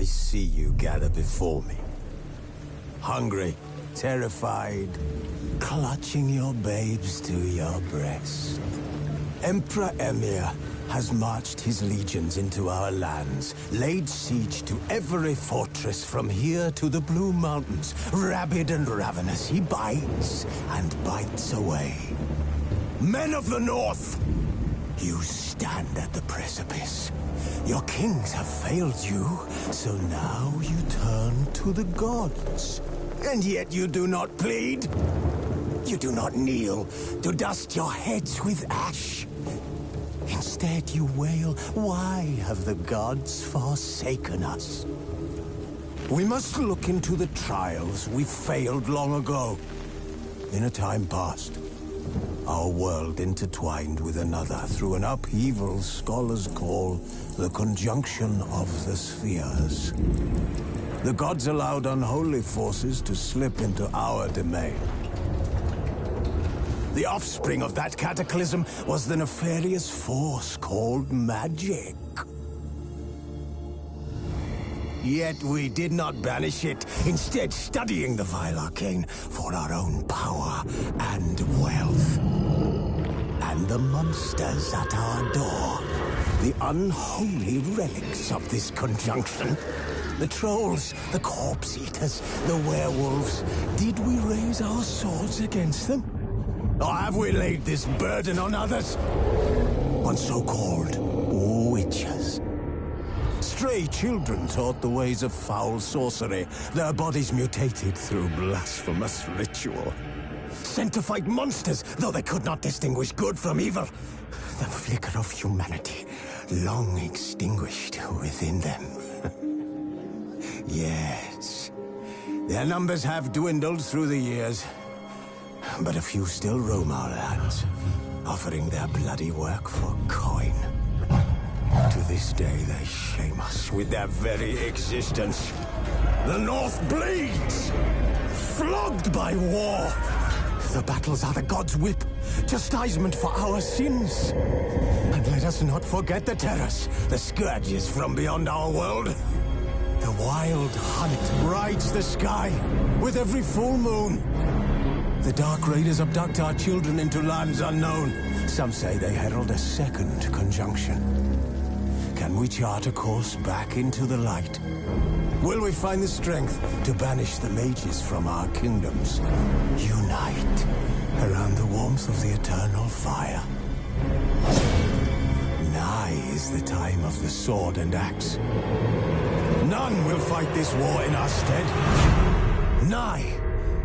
see you gather before me. Hungry, terrified, clutching your babes to your breast. Emperor Emhyr has marched his legions into our lands, laid siege to every fortress from here to the Blue Mountains. Rabid and ravenous, he bites and bites away. Men of the North, you stand at the precipice. Your kings have failed you, so now you turn to the gods. And yet you do not plead. You do not kneel to dust your heads with ash. Instead you wail, why have the gods forsaken us? We must look into the trials we failed long ago. In a time past, our world intertwined with another through an upheaval scholars call the conjunction of the spheres. The gods allowed unholy forces to slip into our domain. The offspring of that cataclysm was the nefarious force called magic. Yet we did not banish it, instead studying the vile arcane for our own power and wealth. And the monsters at our door, the unholy relics of this conjunction. The trolls, the corpse-eaters, the werewolves. Did we raise our swords against them? Or have we laid this burden on others? On so-called witches. Stray children taught the ways of foul sorcery, their bodies mutated through blasphemous ritual. Sent to fight monsters, though they could not distinguish good from evil. The flicker of humanity, long extinguished within them. Yes, their numbers have dwindled through the years. But a few still roam our lands, offering their bloody work for coin. To this day, they shame us with their very existence. The North bleeds, flogged by war. The battles are the gods' whip, chastisement for our sins. And let us not forget the terrors, the scourges from beyond our world. The wild hunt rides the sky with every full moon. The Dark Raiders abduct our children into lands unknown. Some say they herald a second conjunction. Can we chart a course back into the light? Will we find the strength to banish the mages from our kingdoms? Unite around the warmth of the eternal fire. Nigh is the time of the sword and axe. None will fight this war in our stead. Nigh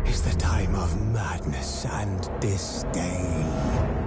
is the time of madness and disdain.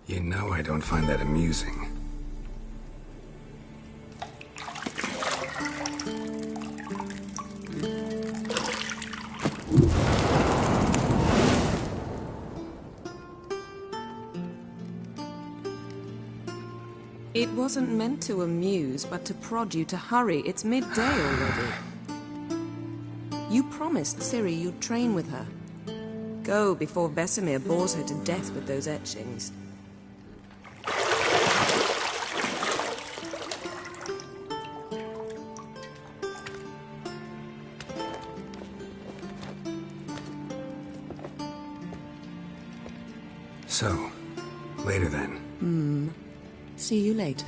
You know I don't find that amusing. It wasn't meant to amuse, but to prod you to hurry. It's midday already. You promised Ciri you'd train with her. Go before Vesemir bores her to death with those etchings. So, later then. See you later.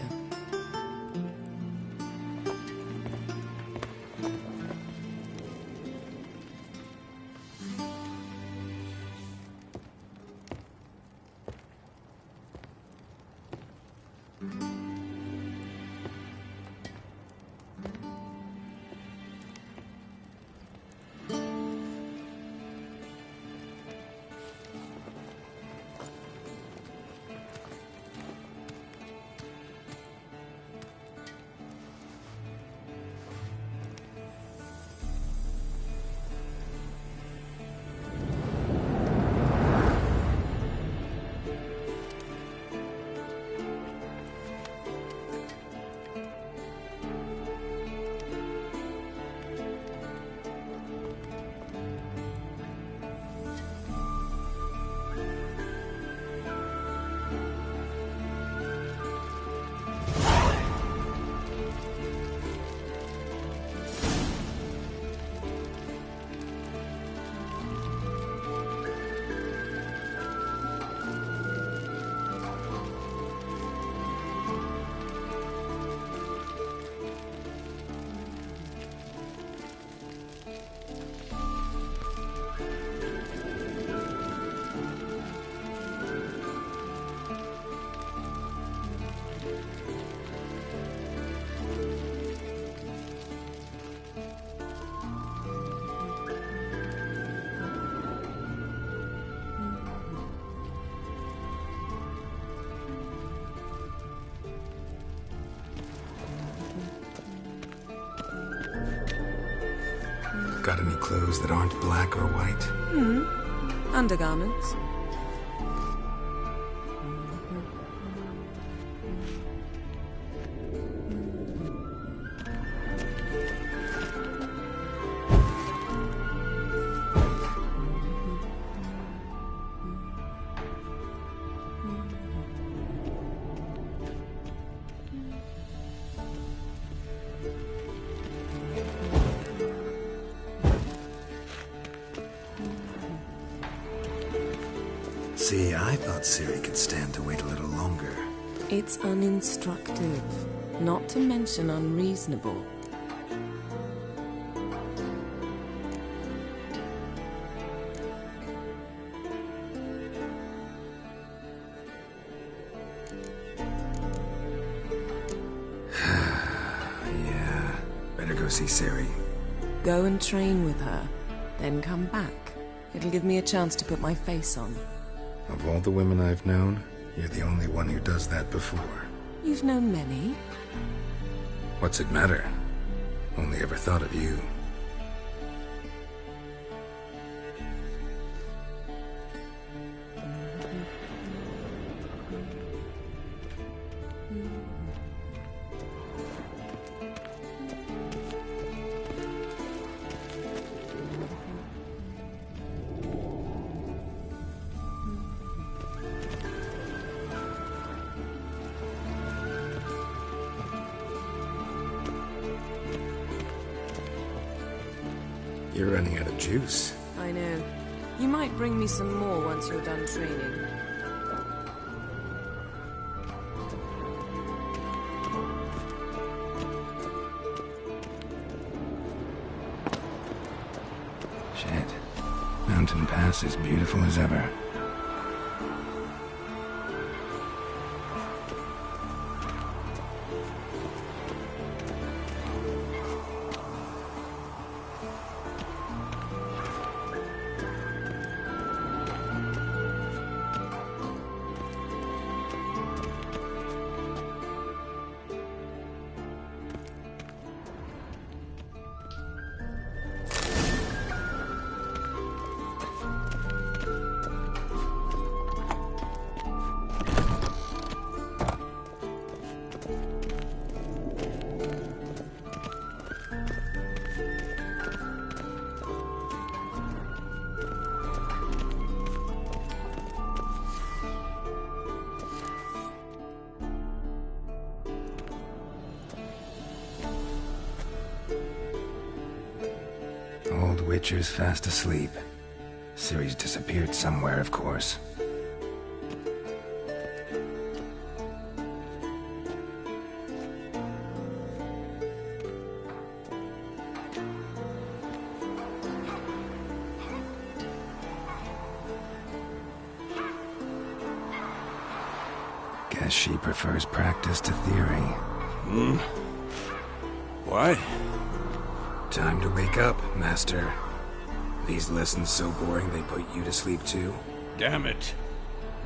Got any clothes that aren't black or white? Undergarments. See, I thought Ciri could stand to wait a little longer. It's uninstructive, not to mention unreasonable. Yeah, better go see Ciri. Go and train with her, then come back. It'll give me a chance to put my face on. Of all the women I've known, you're the only one who does that before. You've known many. What's it matter? Only ever thought of you. You're running out of juice. I know. You might bring me some more once you're done training. Shit. Mountain Pass is beautiful as ever. Witcher's fast asleep. Ciri's disappeared somewhere, of course. Guess she prefers practice to theory. What? Time to wake up, Master. These lessons so boring they put you to sleep too? Damn it.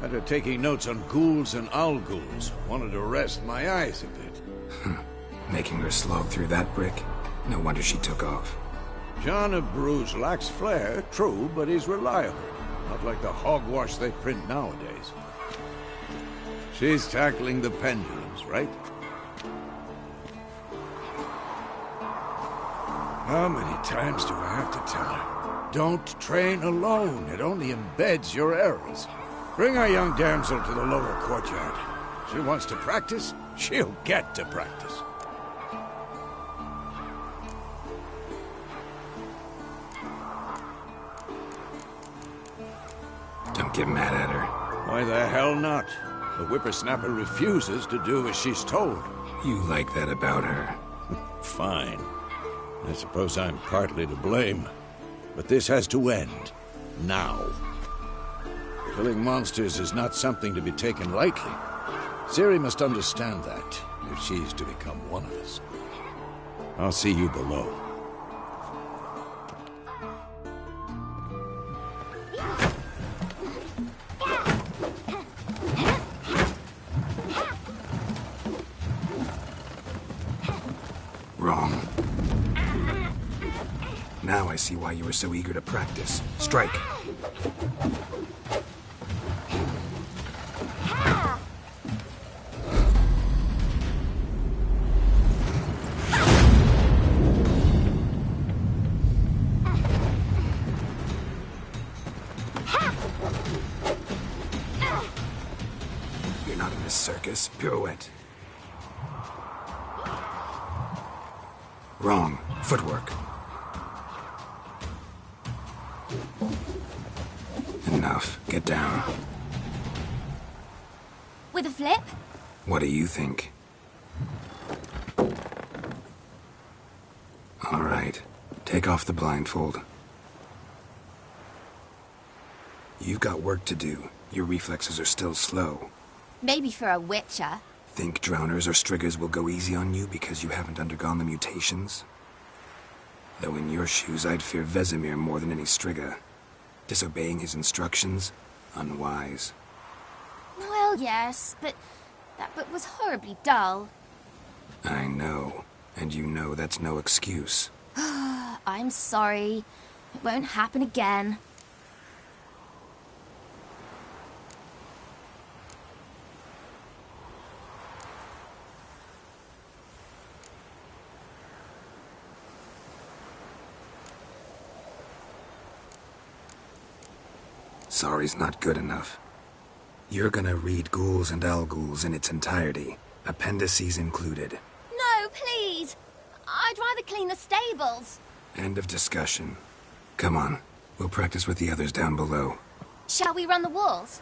After taking notes on ghouls and owl-ghouls, wanted to rest my eyes a bit. Making her slog through that brick? No wonder she took off. John of Bruges lacks flair, true, but he's reliable. Not like the hogwash they print nowadays. She's tackling the pendulums, right? How many times do I have to tell her? Don't train alone. It only embeds your errors. Bring our young damsel to the lower courtyard. She wants to practice, she'll get to practice. Don't get mad at her. Why the hell not? The whippersnapper refuses to do as she's told. You like that about her. Fine. I suppose I'm partly to blame. But this has to end. Now. Killing monsters is not something to be taken lightly. Ciri must understand that, if she's to become one of us. I'll see you below. Wrong. Now I see why you were so eager to practice. Strike. You're not in this circus. Pirouette. Wrong. Footwork. Enough. Get down. With a flip? What do you think? All right. Take off the blindfold. You've got work to do. Your reflexes are still slow. Maybe for a witcher. Think drowners or striggers will go easy on you because you haven't undergone the mutations? Though in your shoes, I'd fear Vesemir more than any strigger. Disobeying his instructions? Unwise. Well, yes, but that book was horribly dull. I know. And you know that's no excuse. I'm sorry. It won't happen again. Sorry's not good enough. You're gonna read Ghouls and Owl-Ghouls in its entirety, appendices included. No, please! I'd rather clean the stables. End of discussion. Come on, we'll practice with the others down below. Shall we run the walls?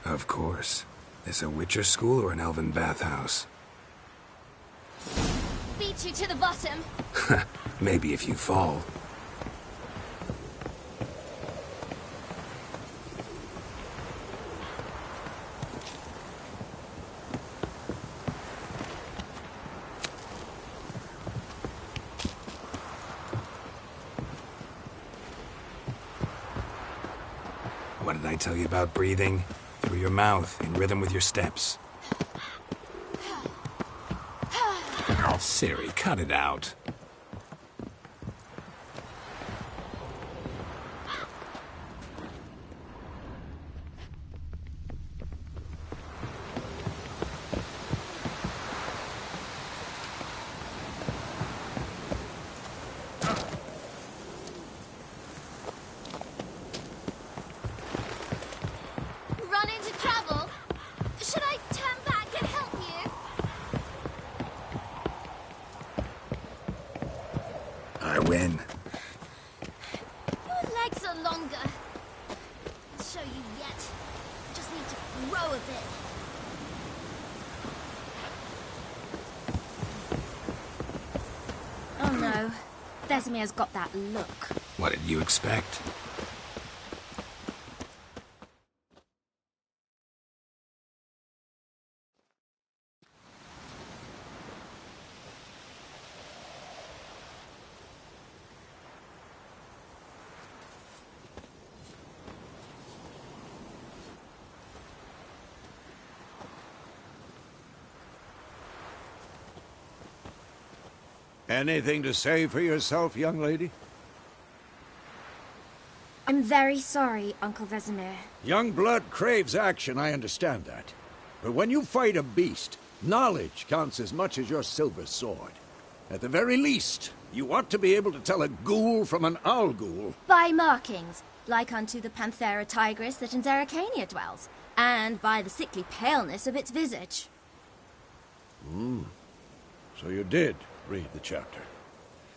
Of course. This a Witcher school or an elven bathhouse? Beat you to the bottom. Maybe if you fall. What did I tell you about breathing? Through your mouth, in rhythm with your steps. Ciri, cut it out. Run into trouble? Should I turn back and help you? take so longer. I'll show you yet. Just need to grow a bit. Oh no. Vesemir's got that look. What did you expect? Anything to say for yourself, young lady? I'm very sorry, Uncle Vesemir. Young blood craves action, I understand that. But when you fight a beast, knowledge counts as much as your silver sword. At the very least, you ought to be able to tell a ghoul from an owl ghoul. By markings, like unto the Panthera tigris that in Zerrikania dwells, and by the sickly paleness of its visage. So you did read the chapter.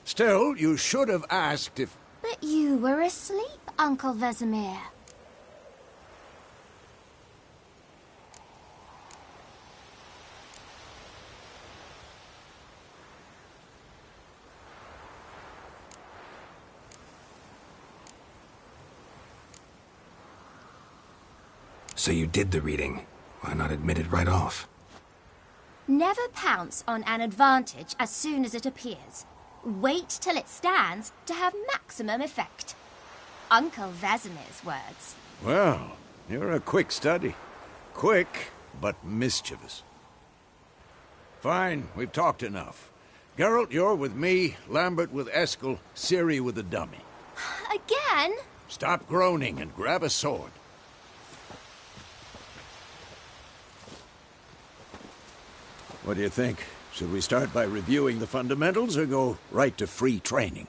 Still, you should have asked if... But you were asleep, Uncle Vesemir. So you did the reading. Why not admit it right off? Never pounce on an advantage as soon as it appears. Wait till it stands to have maximum effect. Uncle Vesemir's words. Well, you're a quick study. Quick, but mischievous. Fine, we've talked enough. Geralt, you're with me, Lambert with Eskel, Ciri with the dummy. Again? Stop groaning and grab a sword. What do you think? Should we start by reviewing the fundamentals or go right to free training?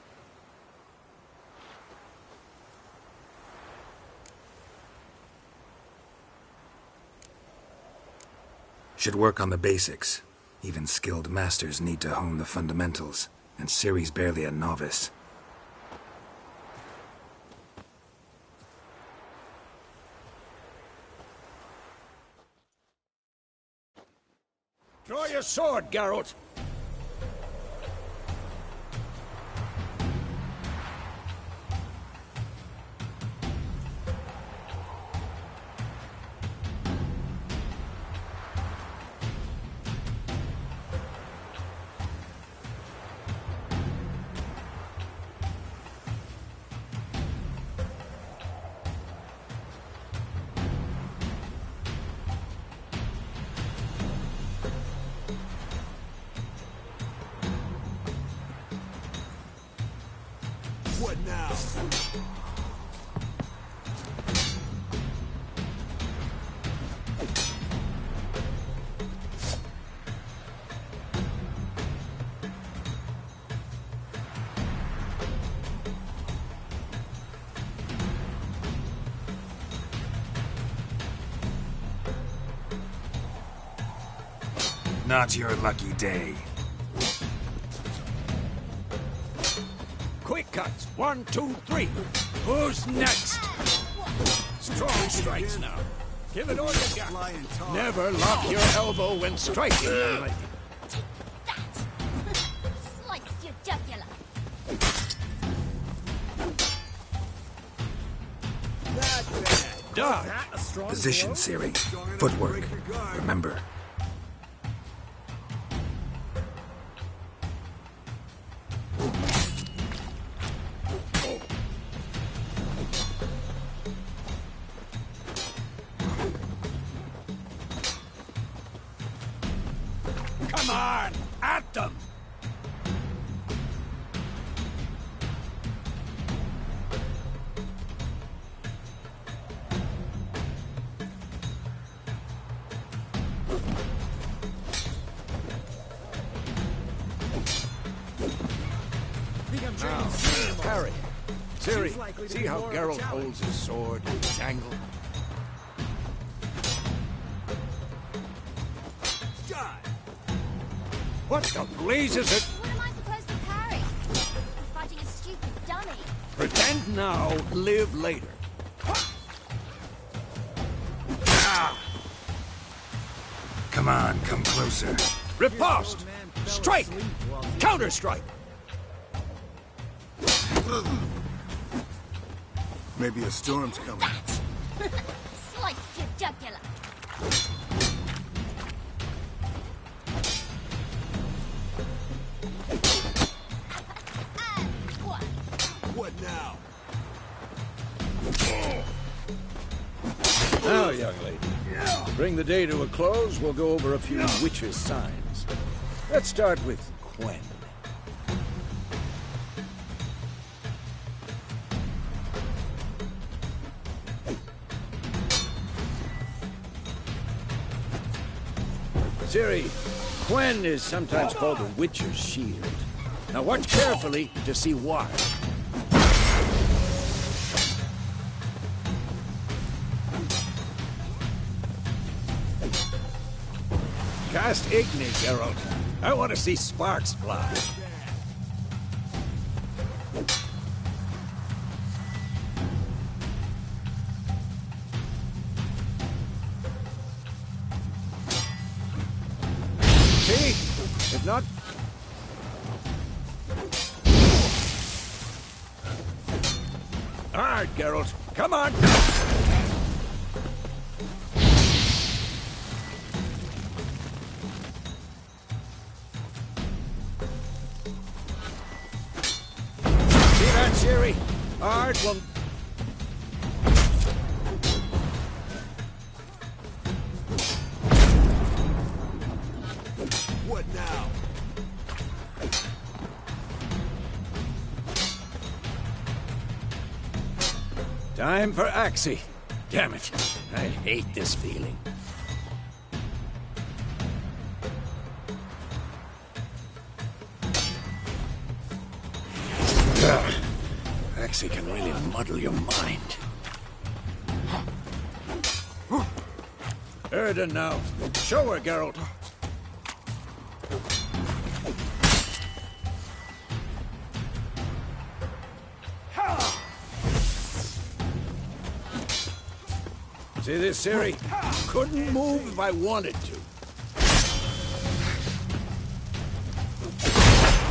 Should work on the basics. Even skilled masters need to hone the fundamentals, and Ciri's barely a novice. Draw your sword, Geralt! What now? Not your lucky day. Quick cuts! 1, 2, 3! Who's next? Strong strikes now. Give it all you got. Never lock your elbow when striking, young lady. That! Slice your jugular. Dodge! Position, Ciri. Footwork. Remember. Come on! At them! Now, parry. Ciri, see how Geralt holds his sword in its angle? What the blazes it? What am I supposed to parry? I'm fighting a stupid dummy. Pretend now, live later. Come on, come closer. Riposte! Strike! Counter-strike! Maybe a storm's coming. Slice your jugular. What now? Now, young lady, to bring the day to a close, we'll go over a few witches' signs. Let's start with Quen. Ciri, Quen is sometimes called the Witcher's Shield. Now watch carefully to see why. Cast Igni, Geralt. I want to see sparks fly. See? If not... All right, Geralt. Come on! Ciri, art will... What now? Time for Axii. Damn it. I hate this feeling. Axii can really muddle your mind. Erden now. Show her, Geralt. See this, Ciri? Couldn't move if I wanted to.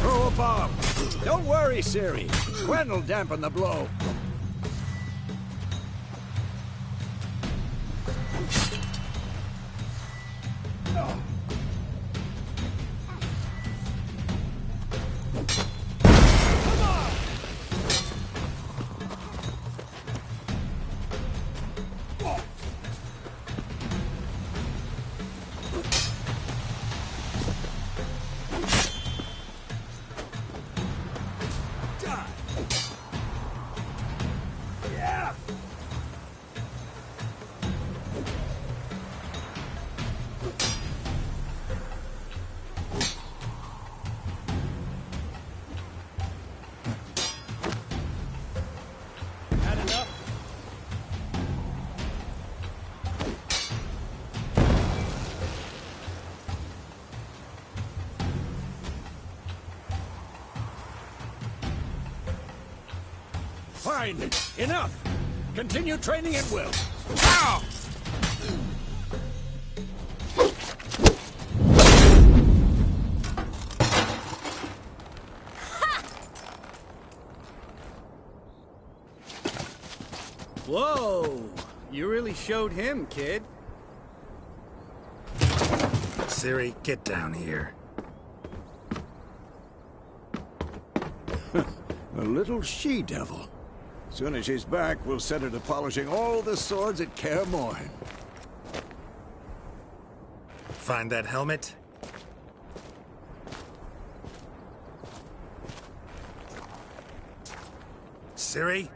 Throw a bomb. Don't worry, Ciri. Quen will dampen the blow. Fine. Enough. Continue training at will. Ow! Whoa! You really showed him, kid. Ciri, get down here. A little she-devil. Soon as she's back, we'll set her to polishing all the swords at Kaer Morhen. Find that helmet? Ciri?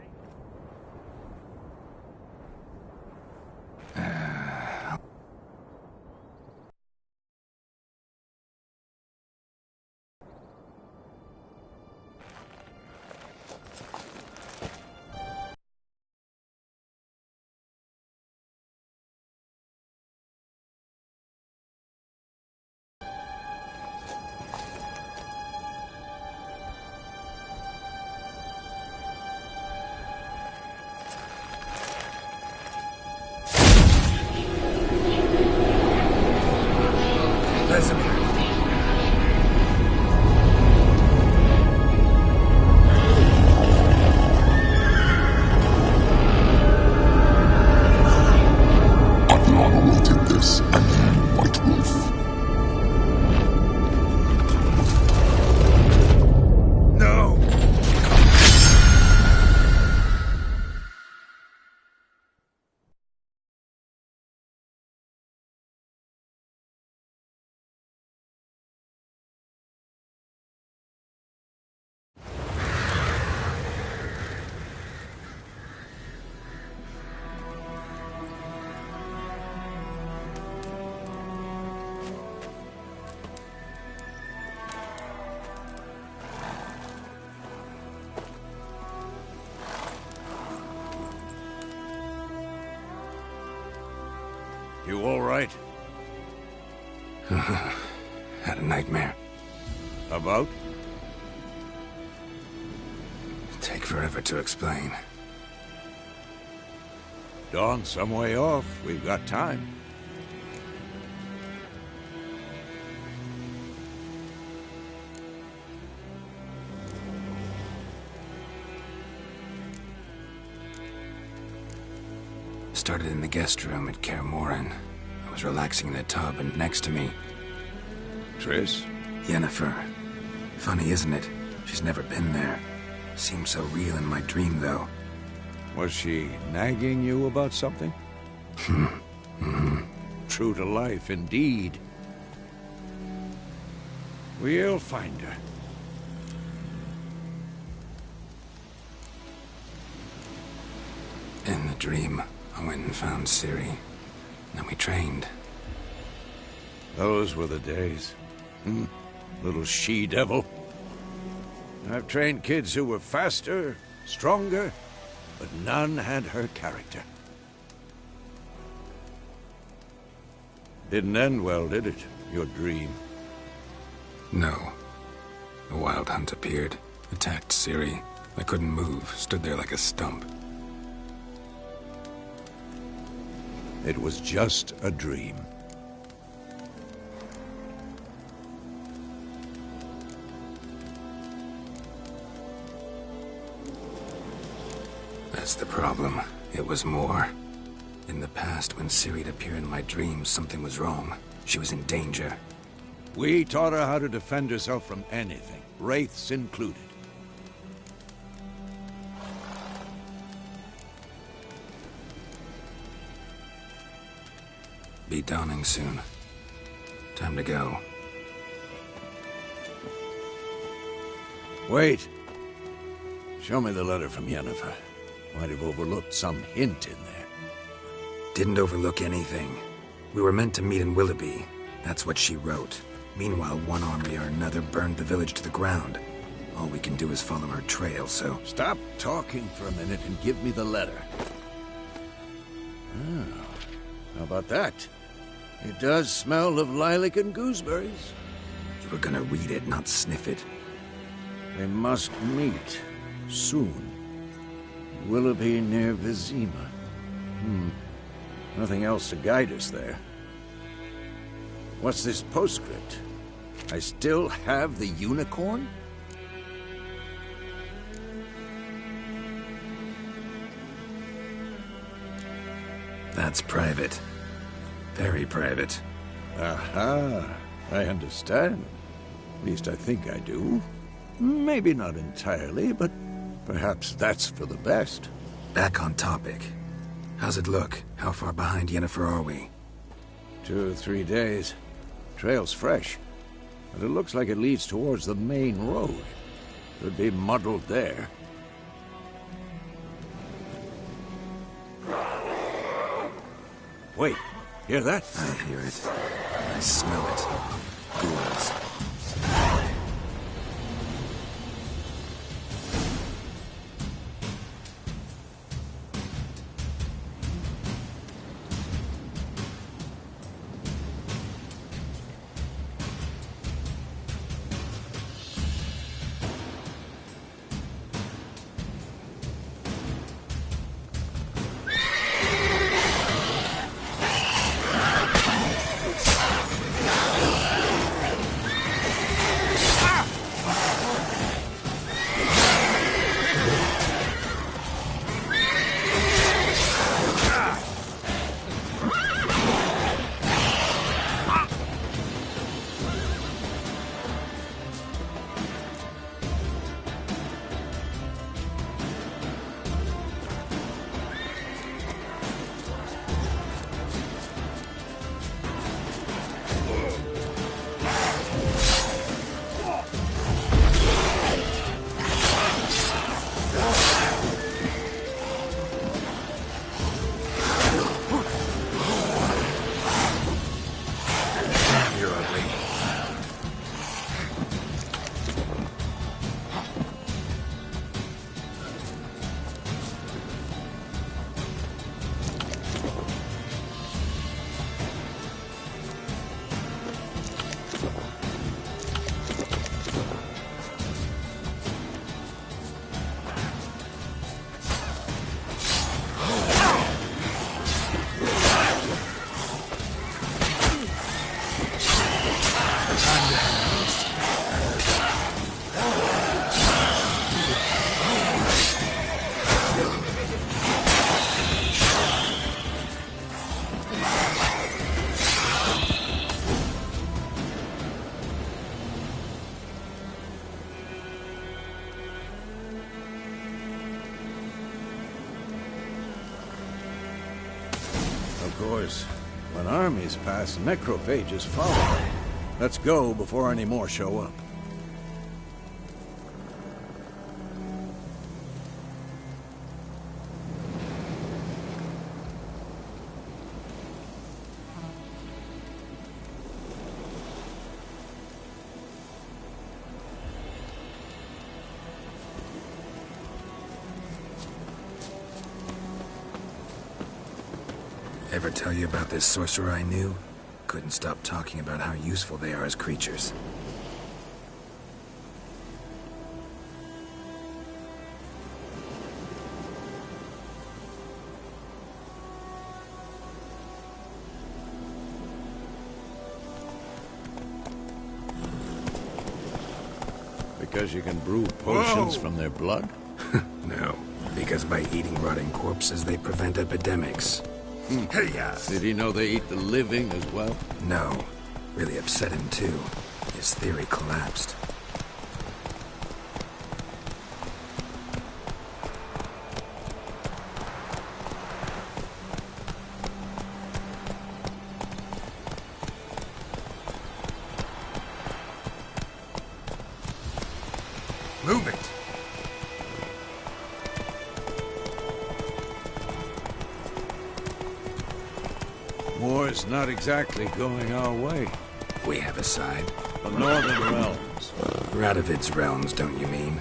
You all right? Had a nightmare. About? Take forever to explain. Dawn's some way off. We've got time. Started in the guest room at Kaer Morhen. I was relaxing in a tub, and next to me, Triss? Yennefer. Funny, isn't it? She's never been there. Seemed so real in my dream, though. Was she nagging you about something? True to life, indeed. We'll find her. In the dream, I went and found Ciri. Then we trained. Those were the days. Little she-devil. I've trained kids who were faster, stronger, but none had her character. Didn't end well, did it? Your dream? No. A wild hunt appeared, attacked Ciri. I couldn't move, stood there like a stump. It was just a dream. That's the problem. It was more. In the past, when Ciri'd appear in my dreams, something was wrong. She was in danger. We taught her how to defend herself from anything, wraiths included. Be dawning soon. Time to go. Wait. Show me the letter from Yennefer. Might have overlooked some hint in there. Didn't overlook anything. We were meant to meet in Willoughby. That's what she wrote. Meanwhile, one army or another burned the village to the ground. All we can do is follow her trail, so... Stop talking for a minute and give me the letter. Oh, how about that? It does smell of lilac and gooseberries. You were gonna read it, not sniff it. They must meet. Soon. Willoughby near Vizima. Nothing else to guide us there. What's this postscript? I still have the unicorn? That's private. Very private. Aha, I understand. At least I think I do. Maybe not entirely, but perhaps that's for the best. Back on topic. How's it look? How far behind Yennefer are we? 2 or 3 days. Trail's fresh, but it looks like it leads towards the main road. Could be muddled there. Wait, hear that? I hear it. I smell it. Ghouls. Of course, when armies pass, necrophages follow. Let's go before any more show up. Ever tell you about this sorcerer I knew? Couldn't stop talking about how useful they are as creatures. Because you can brew potions from their blood? No, because by eating rotting corpses, they prevent epidemics. Hey-ya! Did he know they eat the living as well? No. Really upset him, too. His theory collapsed. Move it! War's not exactly going our way. We have a side. The Northern Realms. Radovid's realms, don't you mean?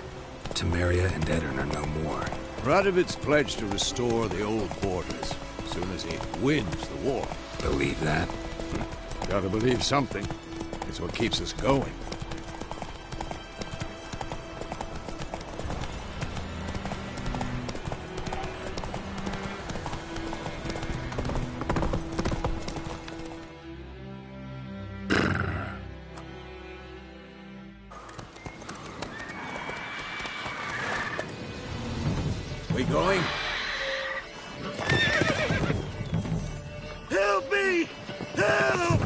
Temeria and Edirn are no more. Radovid's pledged to restore the old borders as soon as he wins the war. Believe that? Gotta believe something. It's what keeps us going. We going? Help me! Help!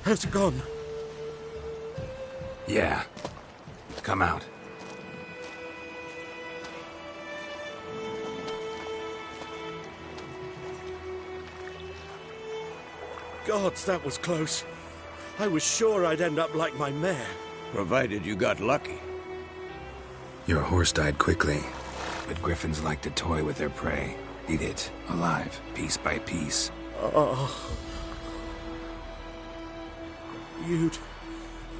How's it gone? Yeah. Come out. Gods, that was close. I was sure I'd end up like my mare. Provided you got lucky. Your horse died quickly, but griffins like to toy with their prey. Eat it, alive, piece by piece. Oh.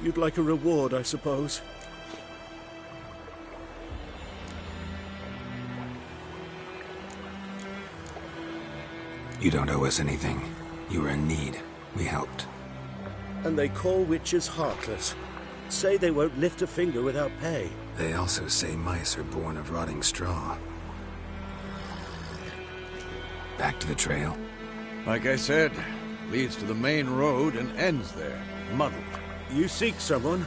You'd like a reward, I suppose. You don't owe us anything. You were in need. We helped. And they call witches heartless. Say they won't lift a finger without pay. They also say mice are born of rotting straw. Back to the trail? Like I said, leads to the main road and ends there, muddled. You seek someone?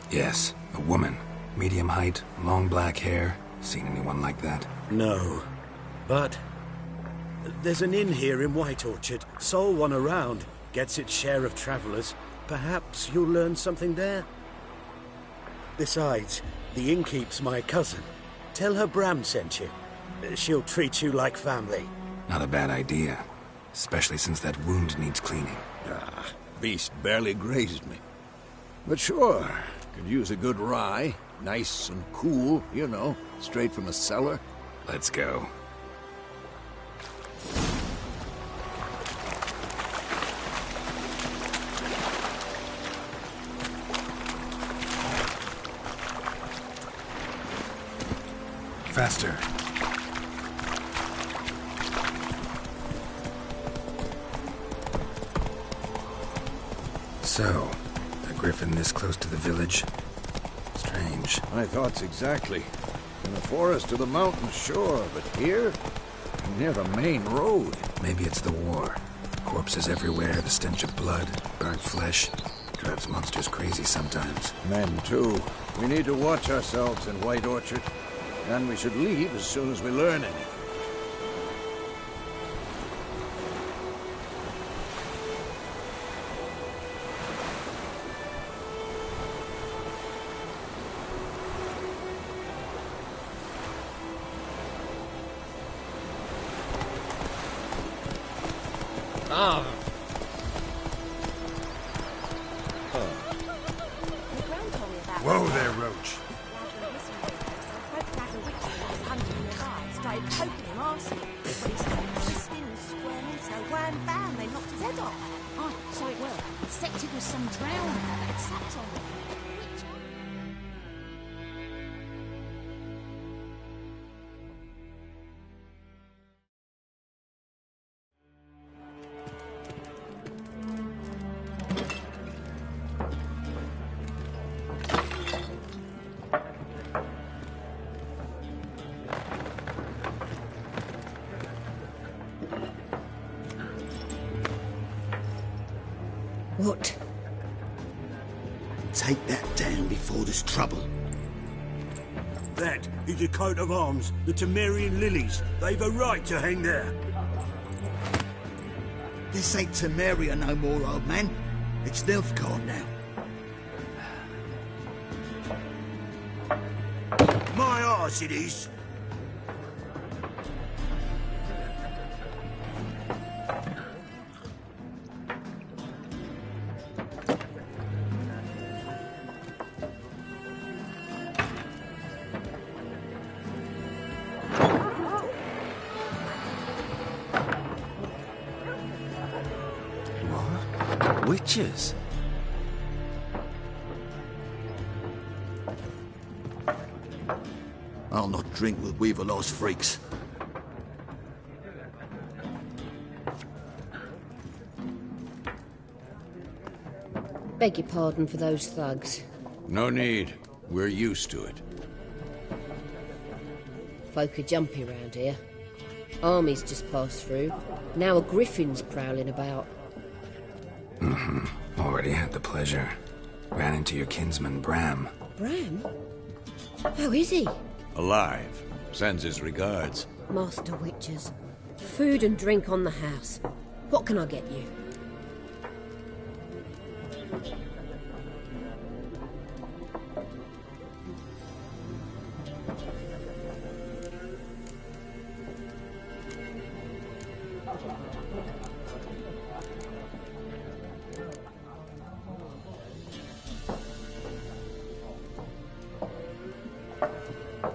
Yes, a woman. Medium height, long black hair. Seen anyone like that? No. But there's an inn here in White Orchard. Sole one around. Gets its share of travelers. Perhaps you'll learn something there? Besides, the innkeep's my cousin. Tell her Bram sent you. She'll treat you like family. Not a bad idea. Especially since that wound needs cleaning. Beast barely grazed me. But sure, could use a good rye. Nice and cool, you know, straight from a cellar. Let's go. faster. So, a griffin this close to the village? Strange. My thoughts exactly. In the forest or the mountain, sure, but here? Near the main road. Maybe it's the war. Corpses everywhere, the stench of blood, burnt flesh. Drives monsters crazy sometimes. Men, too. We need to watch ourselves in White Orchard. And we should leave as soon as we learn anything. Whoa there, Roach. Started poking him, asking. But he started twisting and squirming, so wham bam, they knocked his head off. Oh, so it were. Except it was some drowner that had sat on him. What? Take that down before there's trouble. That is a coat of arms, the Temerian lilies. They've a right to hang there. This ain't Temeria no more, old man. It's Nilfgaard now. My arse it is. Witches? I'll not drink with Weaverlaw's freaks. Beg your pardon for those thugs. No need. We're used to it. Folk are jumpy round here. Armies just passed through. Now a griffin's prowling about. Already had the pleasure. Ran into your kinsman, Bram. Bram? How is he? Alive. Sends his regards. Master Witches. Food and drink on the house. What can I get you?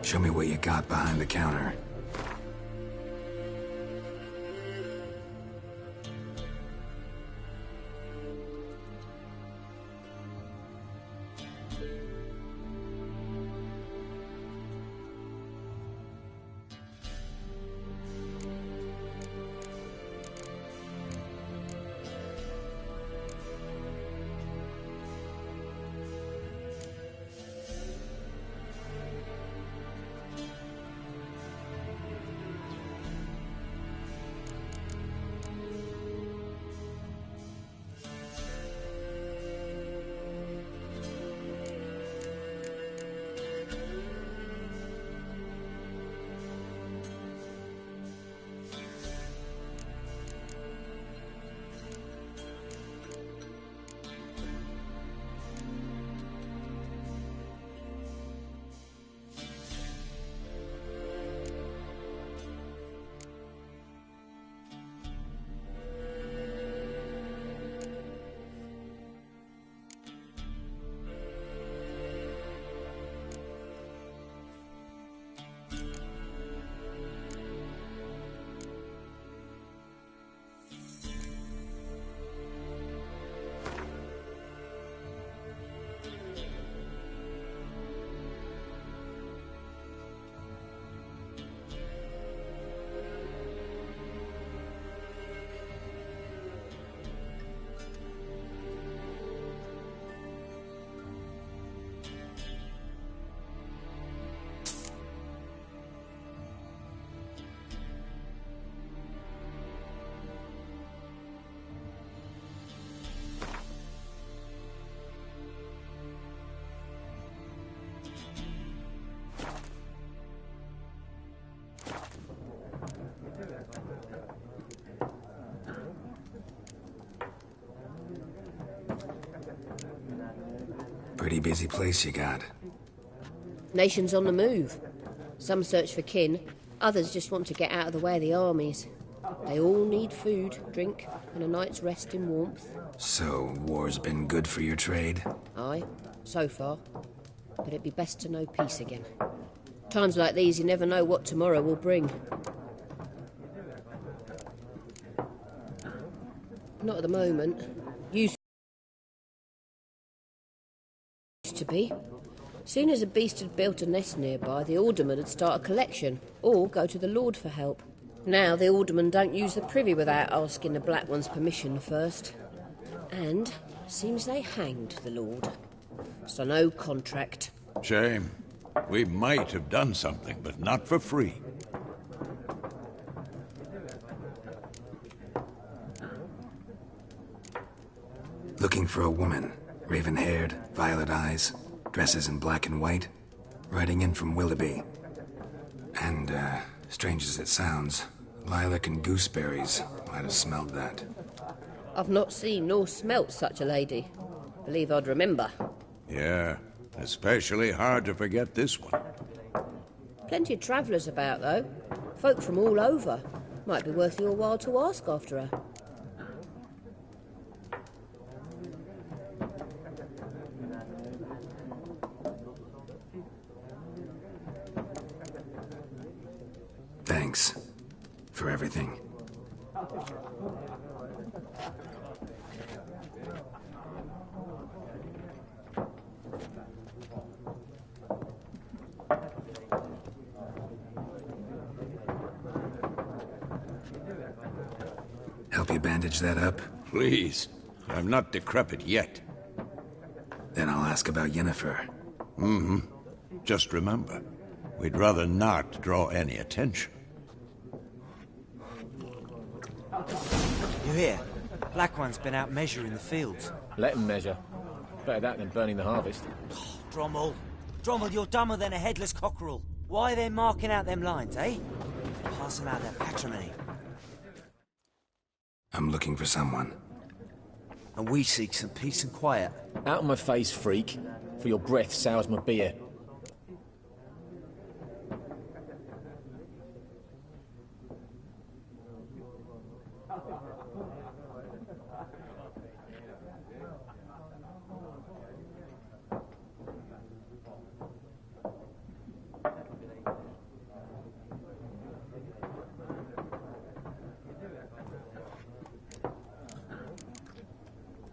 Show me what you got behind the counter. Pretty busy place you got. Nations on the move. Some search for kin, others just want to get out of the way of the armies. They all need food, drink, and a night's rest in warmth. So, war's been good for your trade? Aye, so far. But it'd be best to know peace again. Times like these, you never know what tomorrow will bring. Not at the moment. Used to be. Soon as a beast had built a nest nearby, the alderman would start a collection, or go to the Lord for help. Now the aldermen don't use the privy without asking the Black One's permission first. And seems they hanged the Lord. So no contract. Shame. We might have done something, but not for free. Looking for a woman. Raven-haired, violet eyes, dresses in black and white. Riding in from Willoughby. And, strange as it sounds, lilac and gooseberries might have smelled that. I've not seen nor smelt such a lady. Believe I'd remember. Yeah, especially hard to forget this one. Plenty of travellers about, though. Folk from all over. Might be worth your while to ask after her. Thanks for everything. Help you bandage that up? Please. I'm not decrepit yet. Then I'll ask about Yennefer. Mm-hmm. Just remember, we'd rather not draw any attention. You hear? Black One's been out measuring the fields. Let him measure. Better that than burning the harvest. Oh, Drommel. Drommel, you're dumber than a headless cockerel. Why are they marking out them lines, eh? Passing out their patrimony. I'm looking for someone. And we seek some peace and quiet. Out of my face, freak. For your breath sours my beer.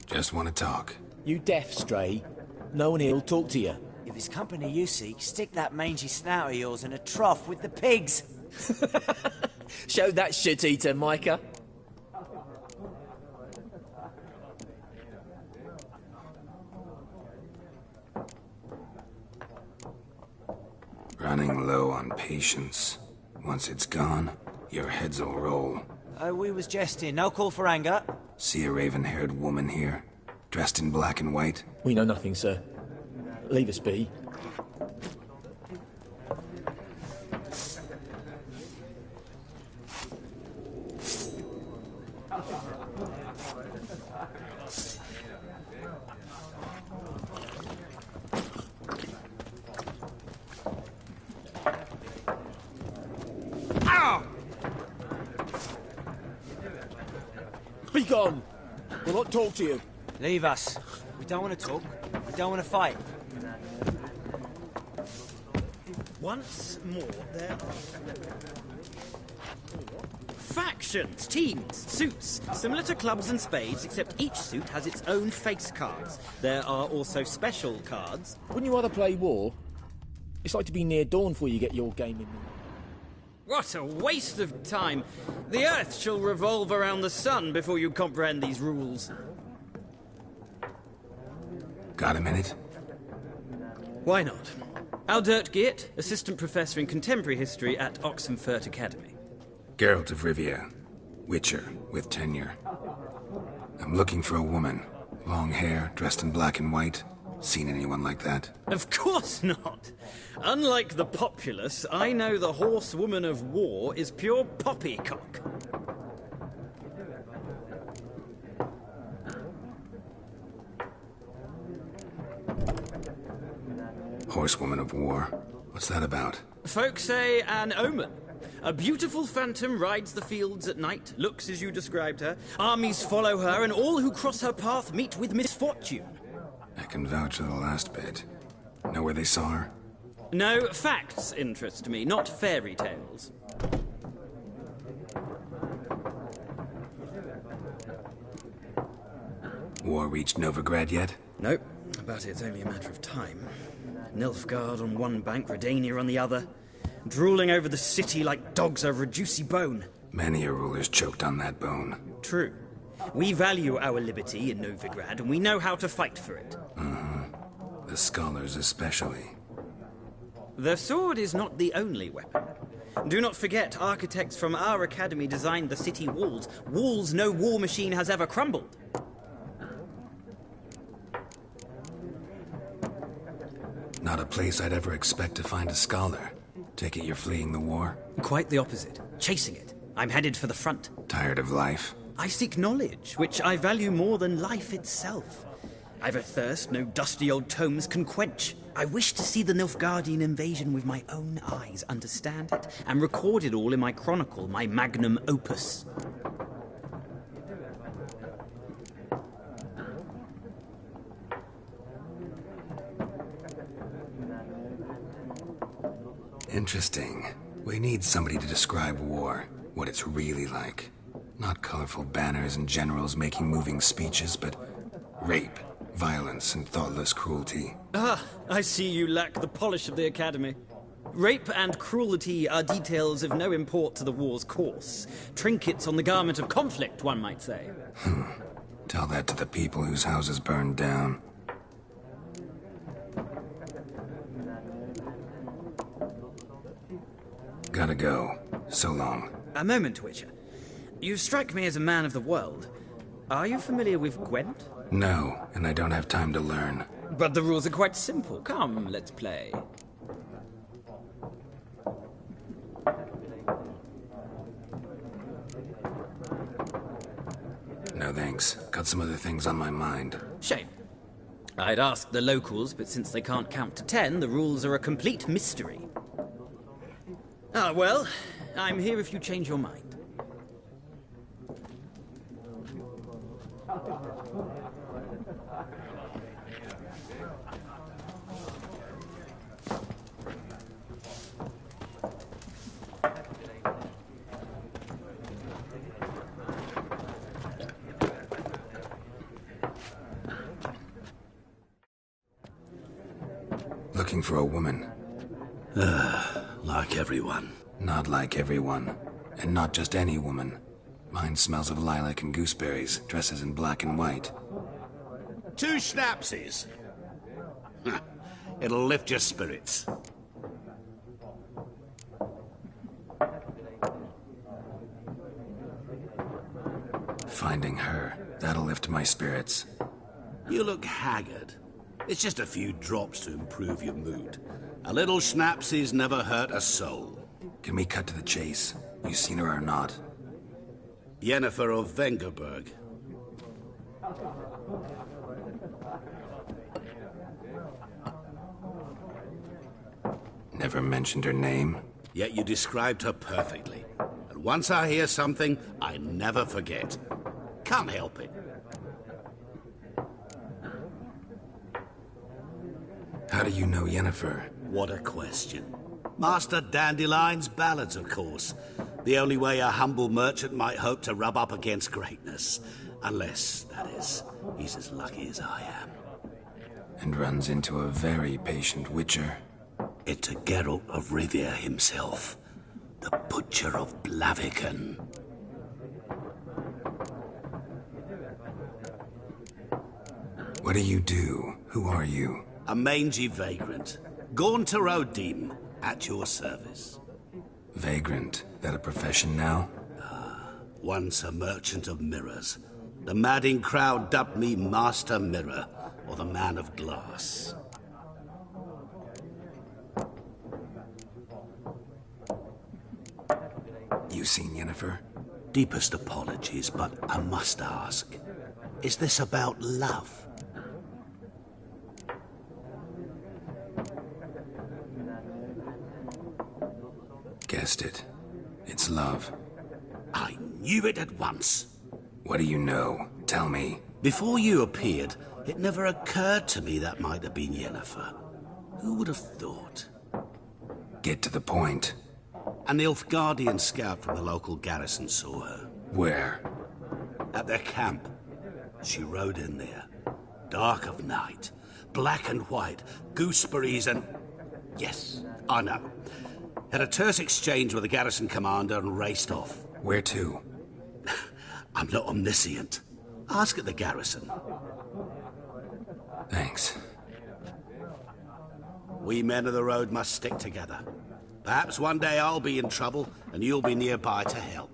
Just want to talk. You deaf, Stray? No one here will talk to you. If it's company you seek, stick that mangy snout of yours in a trough with the pigs. Show that shit-eater, Micah. Running low on patience. Once it's gone, your heads will roll. We was jesting. No call for anger. See a raven-haired woman here? Dressed in black and white? We know nothing, sir. Leave us be. Be gone! We'll not talk to you. Leave us. We don't want to talk. We don't want to fight. Once more, there are factions, teams, suits, similar to clubs and spades, except each suit has its own face cards. There are also special cards. Wouldn't you rather play war? It's like to be near dawn before you get your game in. What a waste of time! The Earth shall revolve around the sun before you comprehend these rules. Got a minute? Why not? Aldert Geert, Assistant Professor in Contemporary History at Oxenfurt Academy. Geralt of Rivia. Witcher, with tenure. I'm looking for a woman. Long hair, dressed in black and white. Seen anyone like that? Of course not! Unlike the populace, I know the horsewoman of war is pure poppycock. Horsewoman of War. What's that about? Folk say an omen. A beautiful phantom rides the fields at night, looks as you described her. Armies follow her, and all who cross her path meet with misfortune. I can vouch for the last bit. Know where they saw her? No, facts interest me, not fairy tales. War reached Novigrad yet? Nope, but it's only a matter of time. Nilfgaard on one bank, Redania on the other. Drooling over the city like dogs over a juicy bone. Many a ruler's choked on that bone. True. We value our liberty in Novigrad, and we know how to fight for it. The scholars especially. The sword is not the only weapon. Do not forget, architects from our academy designed the city walls. Walls no war machine has ever crumbled. Not a place I'd ever expect to find a scholar. Take it you're fleeing the war? Quite the opposite. Chasing it. I'm headed for the front. Tired of life? I seek knowledge, which I value more than life itself. I've a thirst no dusty old tomes can quench. I wish to see the Nilfgaardian invasion with my own eyes, understand it, and record it all in my chronicle, my magnum opus. Interesting. We need somebody to describe war, what it's really like. Not colorful banners and generals making moving speeches, but rape, violence, and thoughtless cruelty. Ah, I see you lack the polish of the Academy. Rape and cruelty are details of no import to the war's course. Trinkets on the garment of conflict, one might say. Tell that to the people whose houses burned down. Gotta go. So long. A moment, Witcher. You strike me as a man of the world. Are you familiar with Gwent? No, and I don't have time to learn. But the rules are quite simple. Come, let's play. No thanks. Got some other things on my mind. Shame. I'd ask the locals, but since they can't count to 10, the rules are a complete mystery. Ah, well, I'm here if you change your mind. Looking for a woman. Like everyone. Not like everyone. And not just any woman. Mine smells of lilac and gooseberries, dresses in black and white. 2 schnapsies. It'll lift your spirits. Finding her, that'll lift my spirits. You look haggard. It's just a few drops to improve your mood. A little schnapsies never hurt a soul. Can we cut to the chase? You seen her or not? Yennefer of Vengerberg. Never mentioned her name. Yet you described her perfectly. And once I hear something, I never forget. Can't help it. How do you know Yennefer? What a question. Master Dandelion's ballads, of course. The only way a humble merchant might hope to rub up against greatness. Unless, that is, he's as lucky as I am. And runs into a very patient witcher. It's a Geralt of Rivia himself. The Butcher of Blaviken. What do you do? Who are you? A mangy vagrant. Gaunter O'Dim, at your service. Vagrant? That a profession now? Once a merchant of mirrors. The madding crowd dubbed me Master Mirror, or the Man of Glass. You seen Yennefer? Deepest apologies, but I must ask. Is this about love? guessed it. It's love. I knew it at once. What do you know? Tell me. Before you appeared, it never occurred to me that might have been Yennefer. Who would have thought? Get to the point. An Nilfgaardian scout from the local garrison saw her. Where? At their camp. She rode in there. Dark of night. Black and white. Gooseberries and... Yes, I know. Had a terse exchange with the garrison commander and raced off. Where to? I'm not omniscient. Ask at the garrison. Thanks. We men of the road must stick together. Perhaps one day I'll be in trouble and you'll be nearby to help.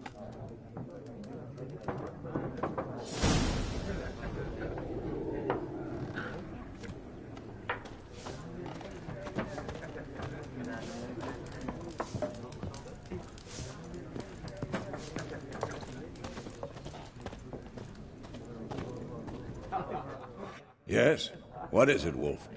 Yes? What is it, Wolf?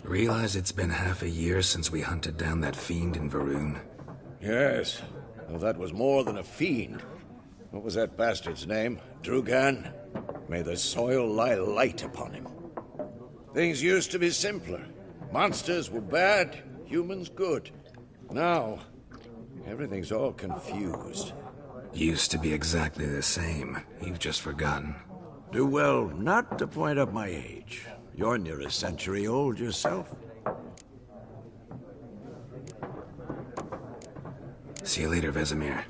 Realize it's been half a year since we hunted down that fiend in Varun? Yes. Well, that was more than a fiend. What was that bastard's name? Drugan? May the soil lie light upon him. Things used to be simpler. Monsters were bad, humans good. Now, everything's all confused. Used to be exactly the same. You've just forgotten. Do well not to point up my age. You're near a century old yourself. See you later, Vesemir.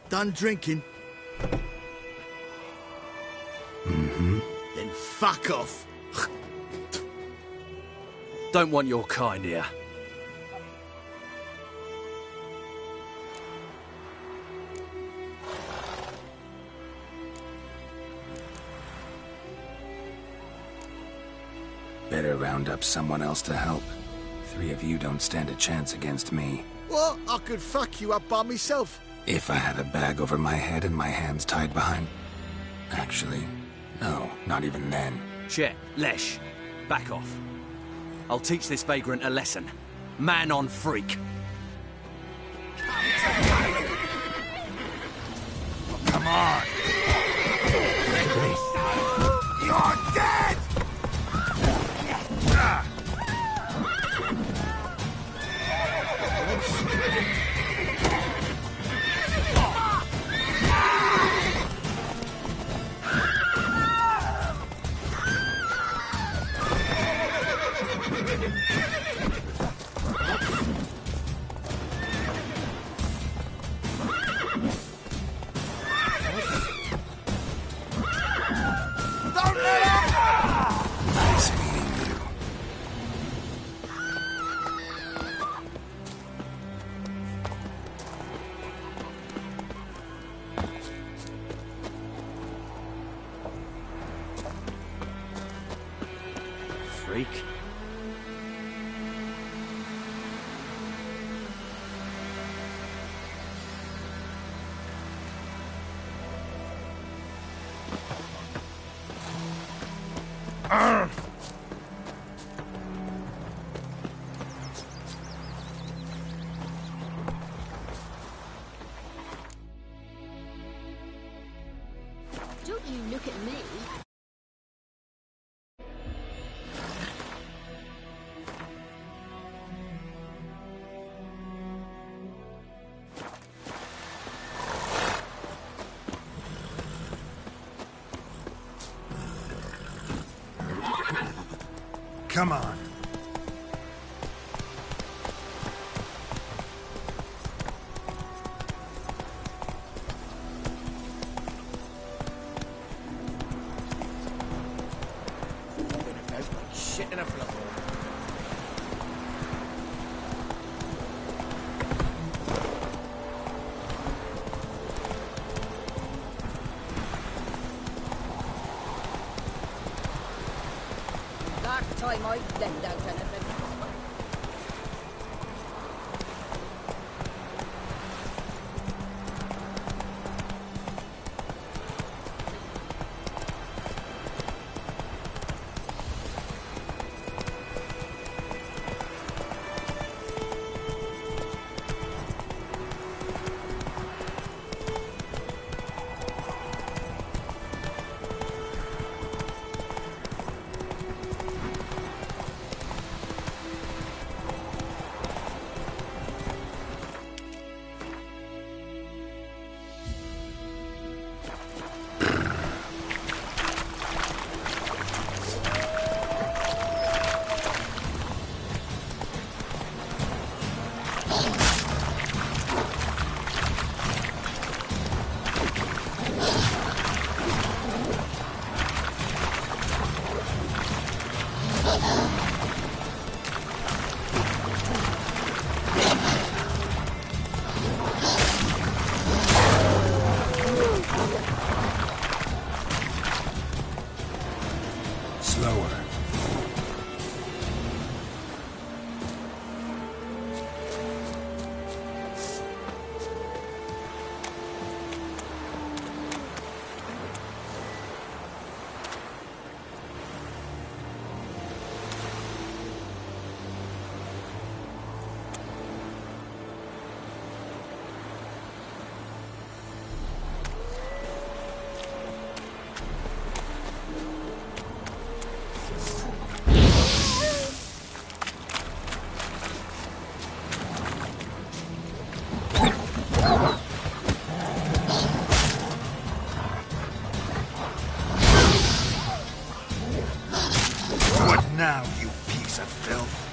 Done drinking? Mm-hmm. Then fuck off. Don't want your kind here. Better round up someone else to help. 3 of you don't stand a chance against me. What? I could fuck you up by myself. If I had a bag over my head and my hands tied behind... Actually, no, not even then. Chet, Lesh, back off. I'll teach this vagrant a lesson. Man on freak. Come on! You're dead! Nice meeting you. Freak. Don't you look at me. Come on. right then, don't anything. Now, you piece of filth.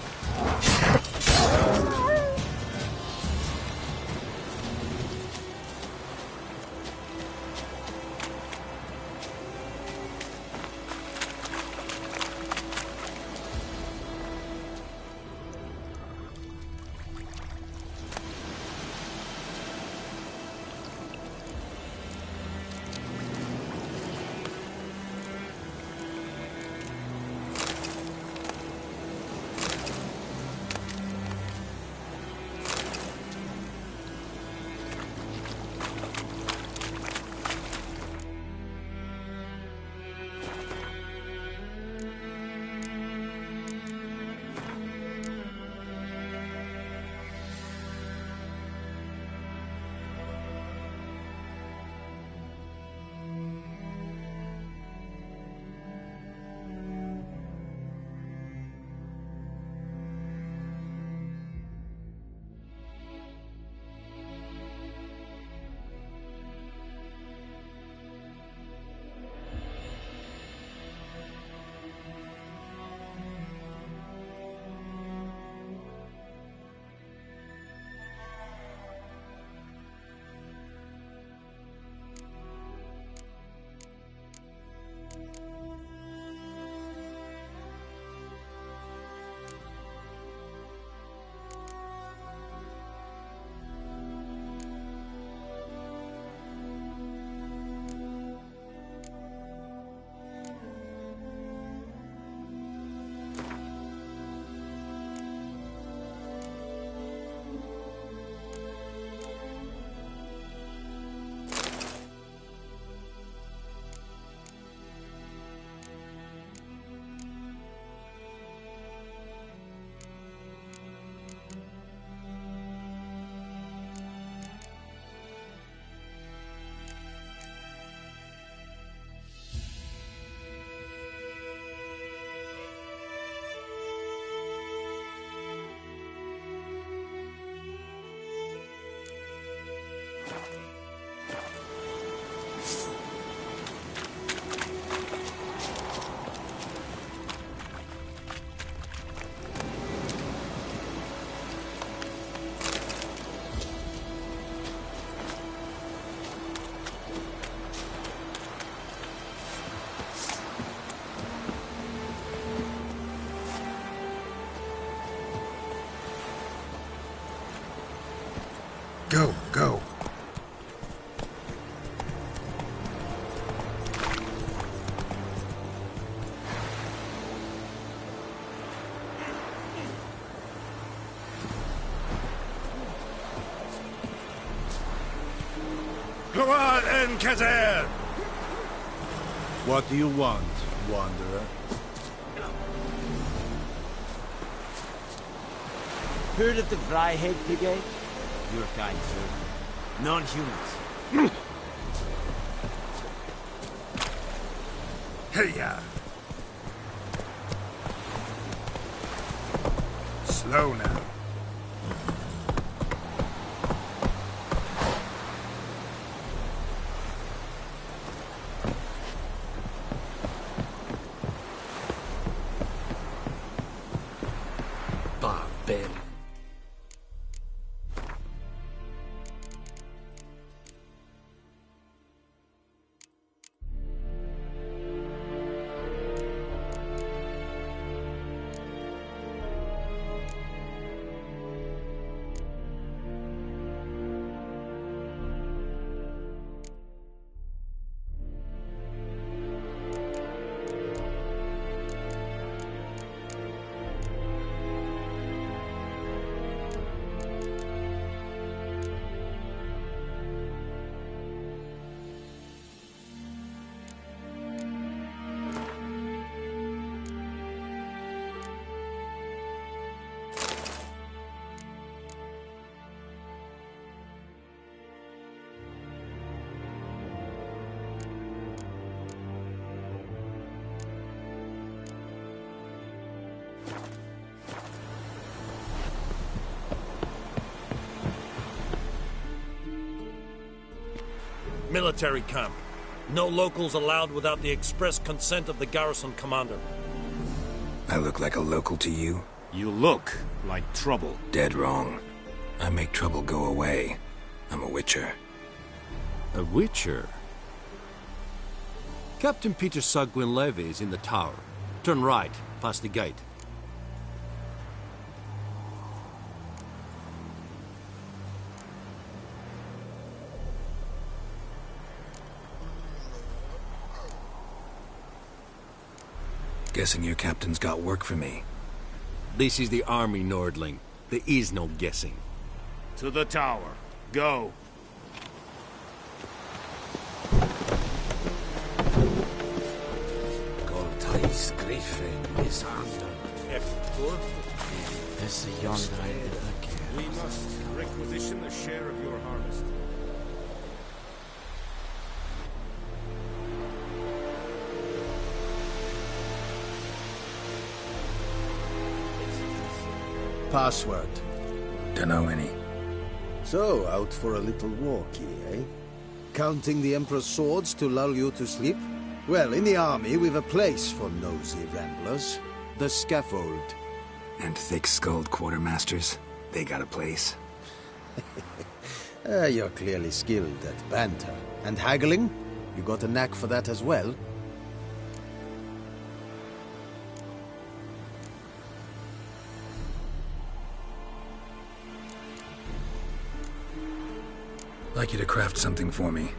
Go, go. Gloire en Kazer! What do you want, Wanderer? Heard of the Vryhead Brigade? Your kind, sir. Non-humans. Hey-ya! Slow now. Barbarian. Military camp. No locals allowed without the express consent of the garrison commander. I look like a local to you? You look like trouble. Dead wrong. I make trouble go away. I'm a witcher. A witcher? Captain Peter Sagwin Levy is in the tower. Turn right, past the gate. Guessing your captain's got work for me. This is the army, Nordling. There is no guessing. To the tower. Go. Goltais Griffin is under. This is yonder. We must requisition a share of your harvest. Password. Dunno any. So, out for a little walkie, eh? Counting the Emperor's swords to lull you to sleep? Well, in the army, we've a place for nosy ramblers. The scaffold. And thick-skulled quartermasters? They got a place? You're clearly skilled at banter. And haggling? You got a knack for that as well? Like you to craft something for me.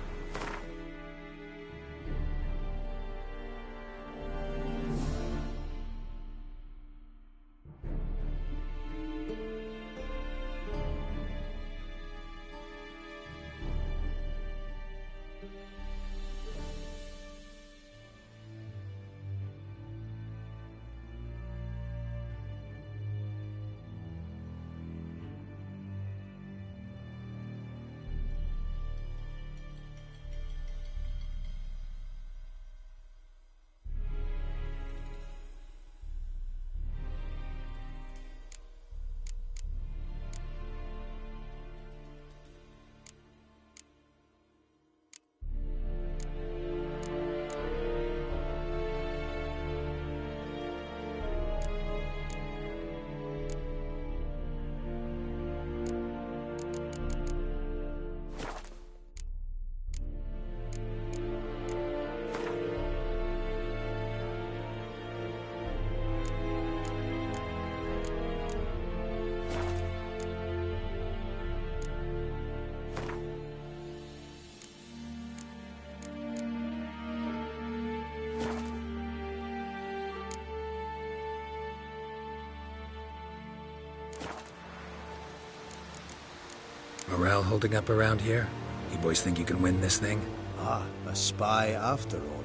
Morale holding up around here? You boys think you can win this thing? Ah, a spy after all.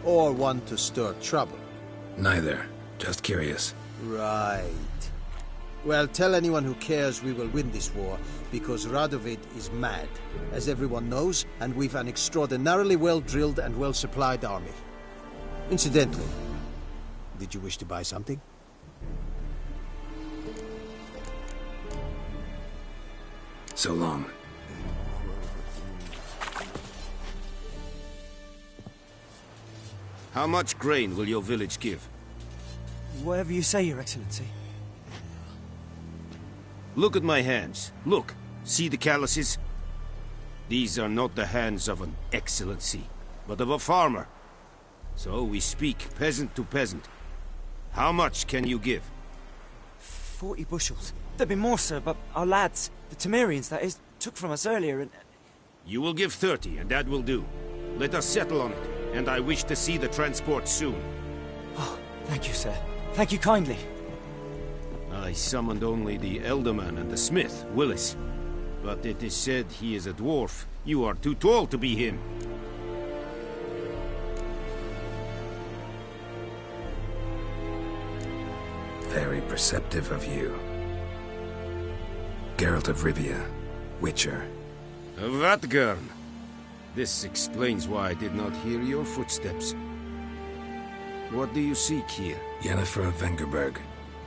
Or one to stir trouble. Neither. Just curious. Right. Well, tell anyone who cares we will win this war, because Radovid is mad, as everyone knows, and we've an extraordinarily well-drilled and well-supplied army. Incidentally, did you wish to buy something? So long. How much grain will your village give? Whatever you say, Your Excellency. Look at my hands. Look. See the calluses? These are not the hands of an excellency, but of a farmer. So we speak peasant to peasant. How much can you give? 40 bushels. There'd be more, sir, but our lads, the Temerians, that is, took from us earlier and... You will give 30, and that will do. Let us settle on it, and I wish to see the transport soon. Oh, thank you, sir. Thank you kindly. I summoned only the Elderman and the smith, Willis. But it is said he is a dwarf. You are too tall to be him. Very perceptive of you. Geralt of Rivia, Witcher. Vatgern! This explains why I did not hear your footsteps. What do you seek here? Yennefer of Vengerberg.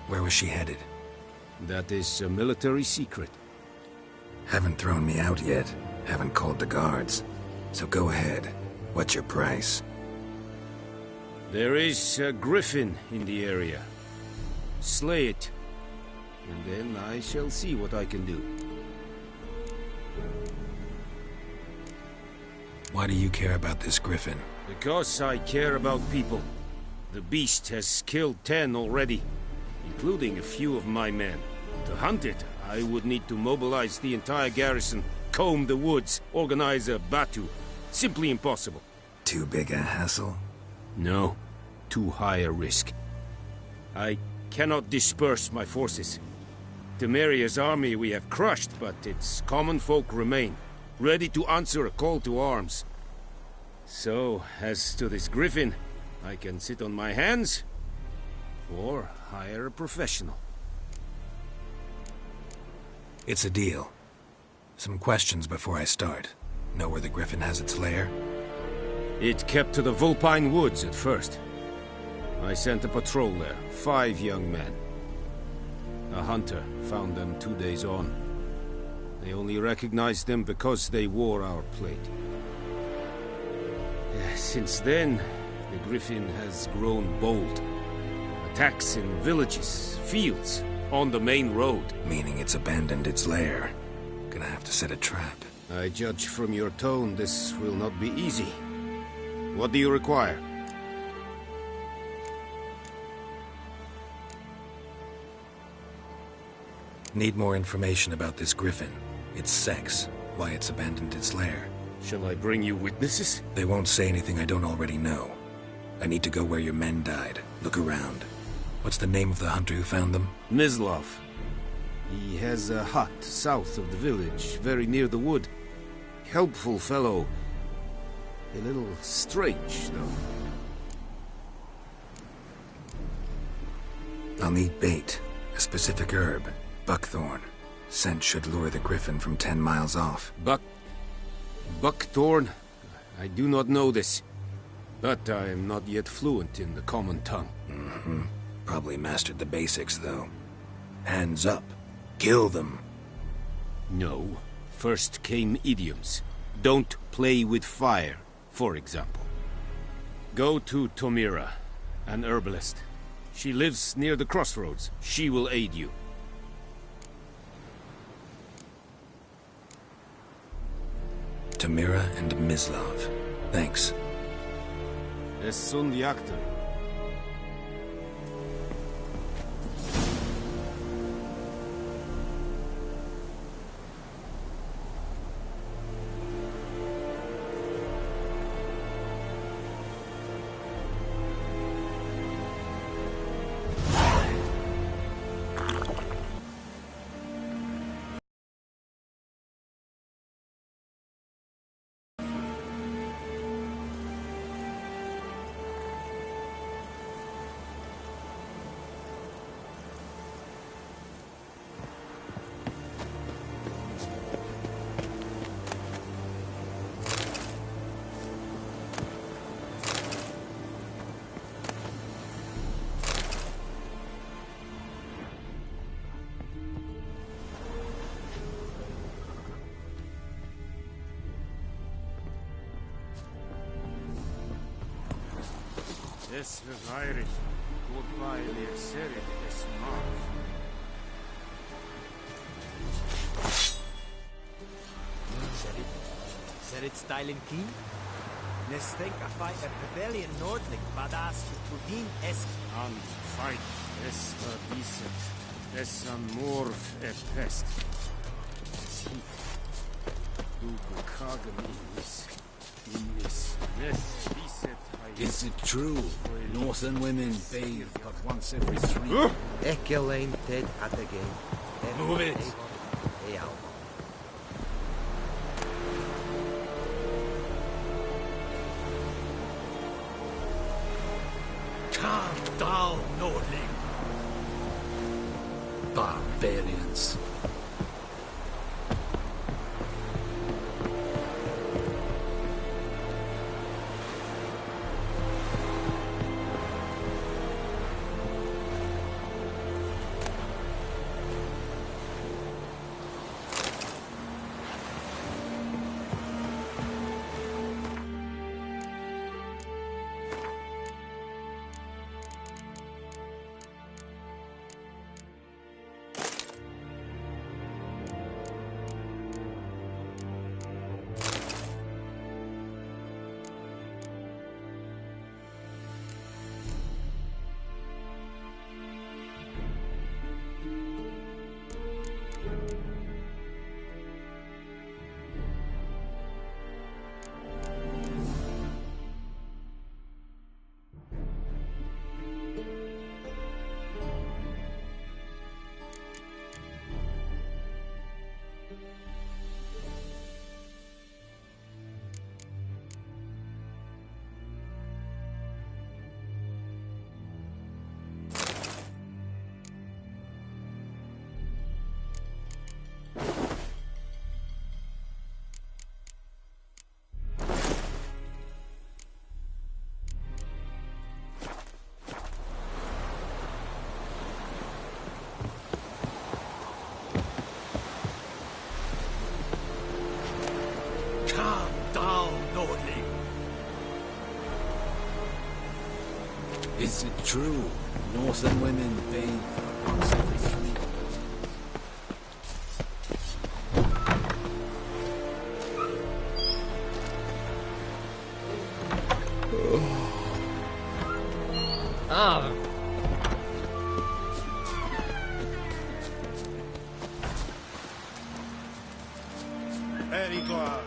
Where was she headed? That is a military secret. Haven't thrown me out yet. Haven't called the guards. So go ahead. What's your price? There is a griffin in the area. Slay it. And then I shall see what I can do. Why do you care about this griffin? Because I care about people. The beast has killed 10 already, including a few of my men. To hunt it, I would need to mobilize the entire garrison, comb the woods, organize a batu. Simply impossible. Too big a hassle? No. Too high a risk. I cannot disperse my forces. Temeria's army we have crushed, but its common folk remain, ready to answer a call to arms. So, as to this griffin, I can sit on my hands, or hire a professional. It's a deal. Some questions before I start. Know where the griffin has its lair? It kept to the Vulpine Woods at first. I sent a patrol there, 5 young men. A hunter found them 2 days on. They only recognized them because they wore our plate. Since then, the griffin has grown bold. Attacks in villages, fields, on the main road. Meaning it's abandoned its lair. Gonna have to set a trap. I judge from your tone this will not be easy. What do you require? Need more information about this griffin. Its sex, why it's abandoned its lair. Shall I bring you witnesses? They won't say anything I don't already know. I need to go where your men died. Look around. What's the name of the hunter who found them? Mislav. He has a hut south of the village, very near the wood. Helpful fellow. A little strange, though. I'll need bait. A specific herb. Buckthorn. Scent should lure the griffin from 10 miles off. Buckthorn? I do not know this. But I am not yet fluent in the common tongue. Mm-hmm. Probably mastered the basics, though. Hands up. Kill them. No. First came idioms. Don't play with fire, for example. Go to Tomira, an herbalist. She lives near the crossroads. She will aid you. Tomira and Mislav. Thanks. Es sunt jagten. Des Verweirich, goodbye Leerserit des Mark. Serit Stylen Keen? Nestenk afai a rebellion Nordling, badas Tudin esk. An fight, des verbiset, des amorf pest. Des hit, du kagaminis, inis, des biset. Is it true? Northern women bathe but once every 3. Ekelain ted at again. Move it! Calm down, Nordling. Barbarians. Calm down, Nordling. Is it true? Northern women bathe but once every 3. Ah. Very good.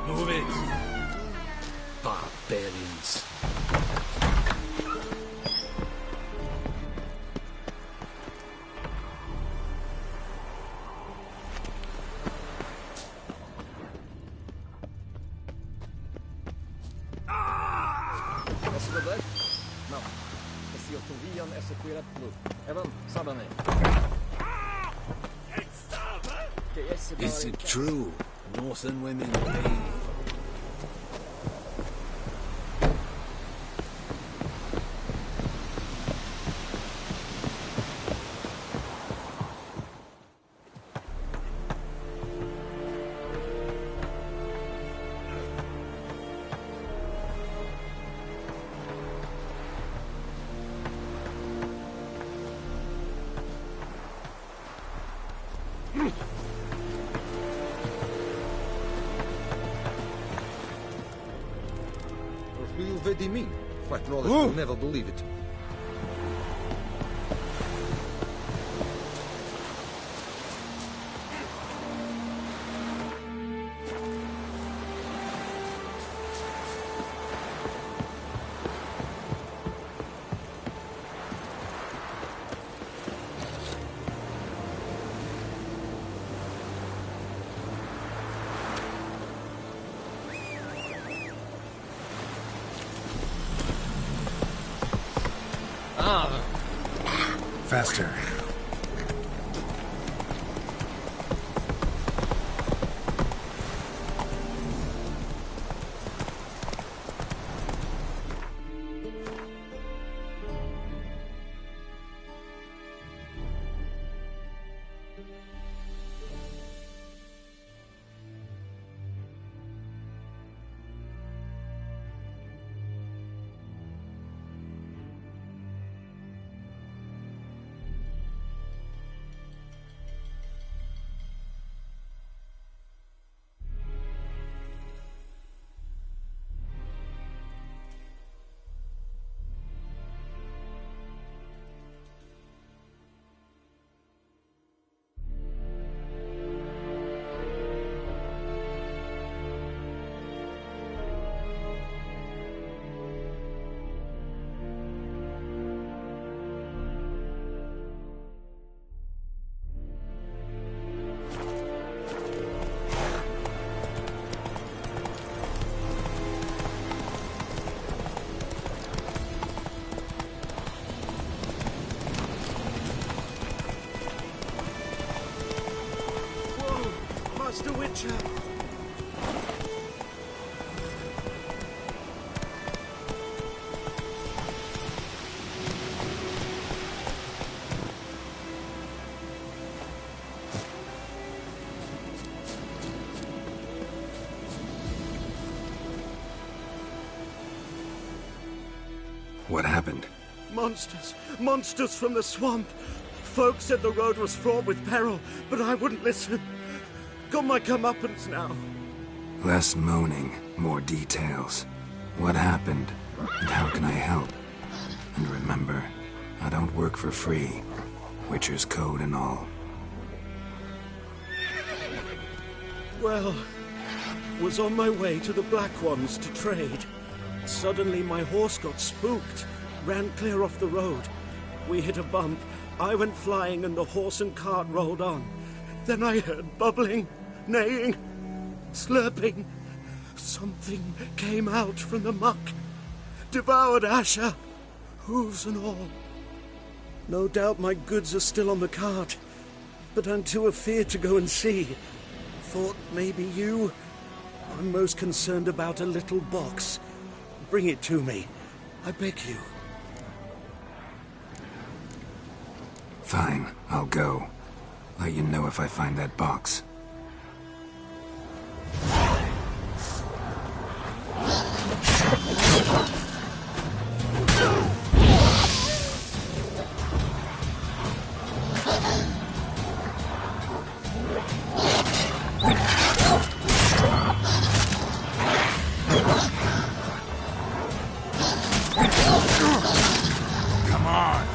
Move it! Barbarians. Esse do Black? Não. Esse eu Tuvian esse Quirat Blue. Evan, Sabane. Is it true? Northern women bathe. You vedi me? Quite knowledge will never believe it. Faster. Master Witcher! What happened? Monsters! Monsters from the swamp! Folk said the road was fraught with peril, but I wouldn't listen. Got my comeuppance now. Less moaning, more details. What happened, and how can I help? And remember, I don't work for free. Witcher's code and all. Well, was on my way to the Black Ones to trade. Suddenly my horse got spooked, ran clear off the road. We hit a bump, I went flying and the horse and cart rolled on. Then I heard bubbling, neighing, slurping. Something came out from the muck, devoured Asher, hooves and all. No doubt my goods are still on the cart, but I'm too afeard to go and see. Thought maybe you. I'm most concerned about a little box. Bring it to me, I beg you. Fine, I'll go. Let you know if I find that box. Come on.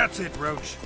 That's it, Roche.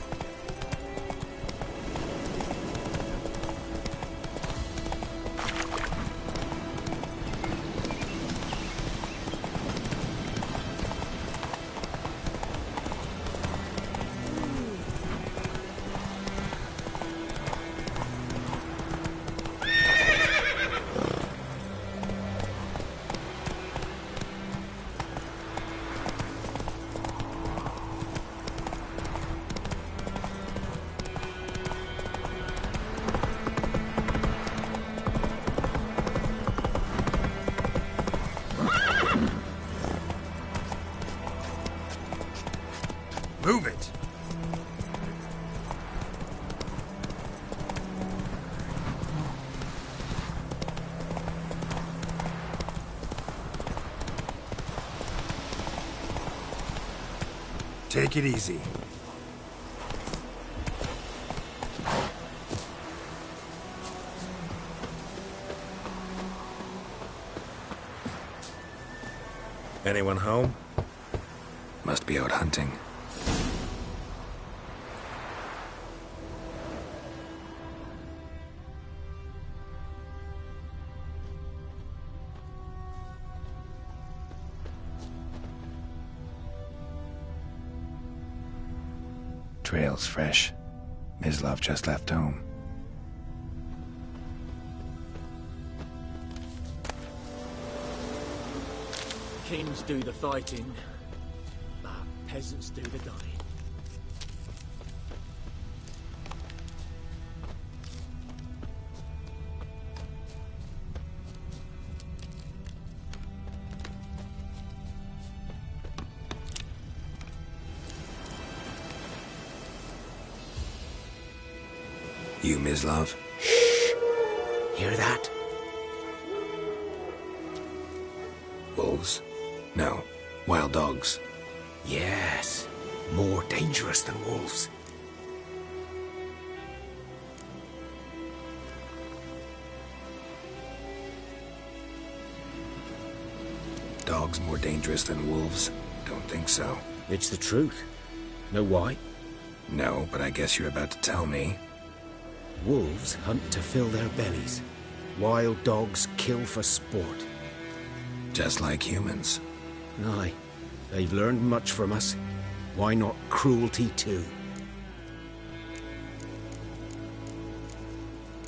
Move it! Take it easy. Anyone home? Must be out hunting. Trail's fresh. Mislav just left home. Kings do the fighting, but peasants do the dying. You, Mislav? Hear that? Wolves? No. Wild dogs. Yes. More dangerous than wolves. Dogs more dangerous than wolves? Don't think so. It's the truth. Know why? No, but I guess you're about to tell me. Wolves hunt to fill their bellies. Wild dogs kill for sport. Just like humans. Aye. They've learned much from us. Why not cruelty too?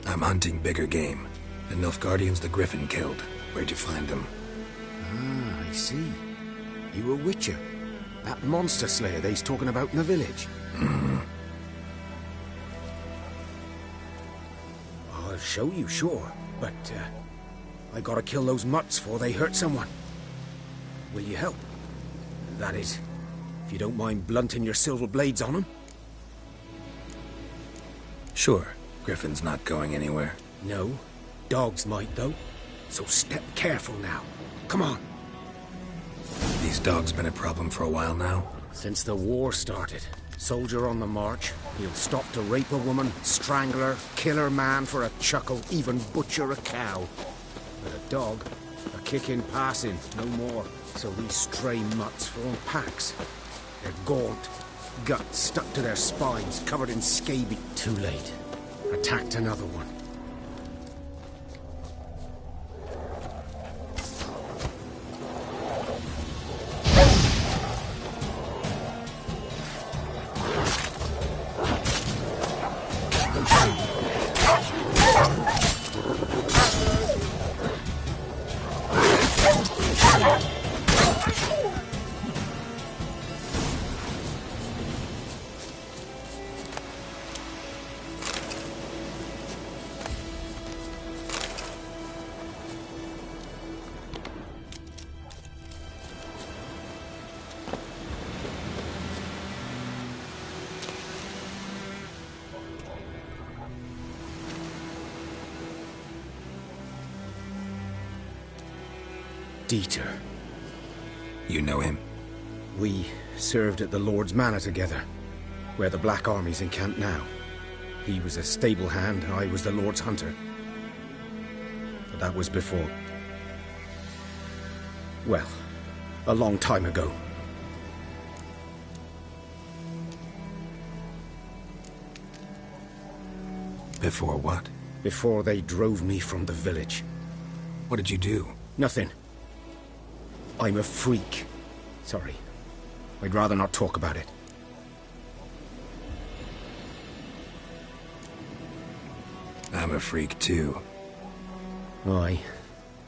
I'm hunting bigger game. The Nilfgaardians the Griffin killed. Where'd you find them? Ah, I see. You a witcher. That monster slayer they's talking about in the village. Mm-hmm. I'll show you, sure. But, I gotta kill those mutts before they hurt someone. Will you help? That is, if you don't mind blunting your silver blades on them. Sure. Griffin's not going anywhere. No. Dogs might, though. So step careful now. Come on. These dogs been a problem for a while now? Since the war started. Soldier on the march. He'll stop to rape a woman, strangle her, kill her man for a chuckle, even butcher a cow. But a dog, a kick in passing, no more. So these stray mutts form packs. They're gaunt, guts stuck to their spines, covered in scabies. Too late. Attacked another one. Dieter. You know him? We served at the Lord's Manor together, where the Black Army's encamped now. He was a stable hand, I was the Lord's hunter. But that was before... well, a long time ago. Before what? Before they drove me from the village. What did you do? Nothing. I'm a freak. Sorry. I'd rather not talk about it. I'm a freak too. Aye,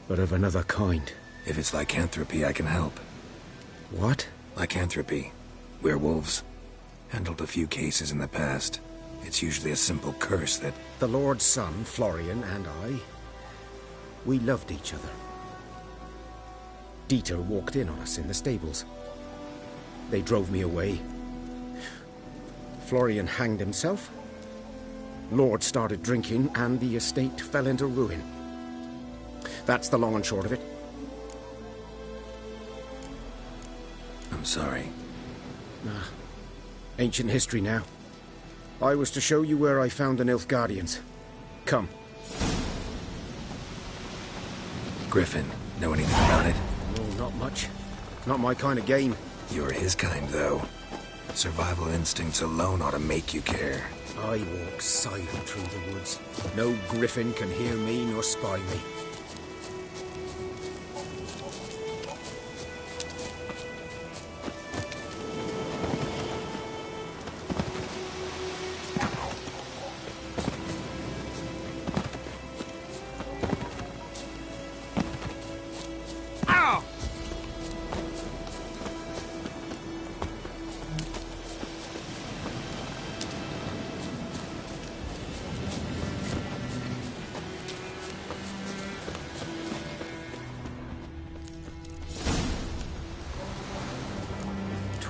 but of another kind. If it's lycanthropy, I can help. What? Lycanthropy. Werewolves. Handled a few cases in the past. It's usually a simple curse that... The Lord's son, Florian, and I... we loved each other. Dieter walked in on us in the stables. They drove me away. Florian hanged himself. Lord started drinking, and the estate fell into ruin. That's the long and short of it. I'm sorry. Ancient history now. I was to show you where I found the Nilfgaardians. Come. Griffin, know anything about it? Oh, not much. Not my kind of game. You're his kind, though. Survival instincts alone ought to make you care. I walk silent through the woods. No griffin can hear me nor spy me.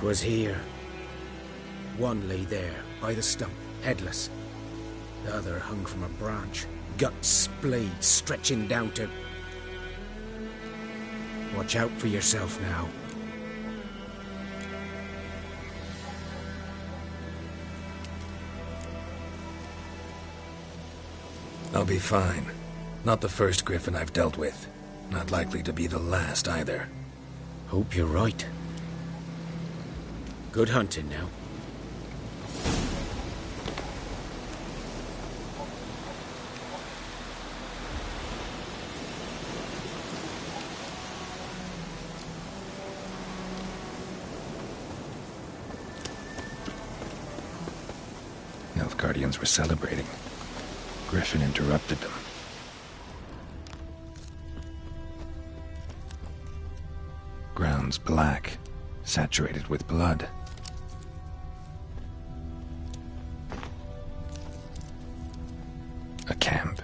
Was here. One lay there, by the stump, headless. The other hung from a branch, guts splayed, stretching down to... Watch out for yourself now. I'll be fine. Not the first griffin I've dealt with. Not likely to be the last, either. Hope you're right. Good hunting now. Nilfgaardians were celebrating. Griffin interrupted them. Ground's black, saturated with blood. A camp.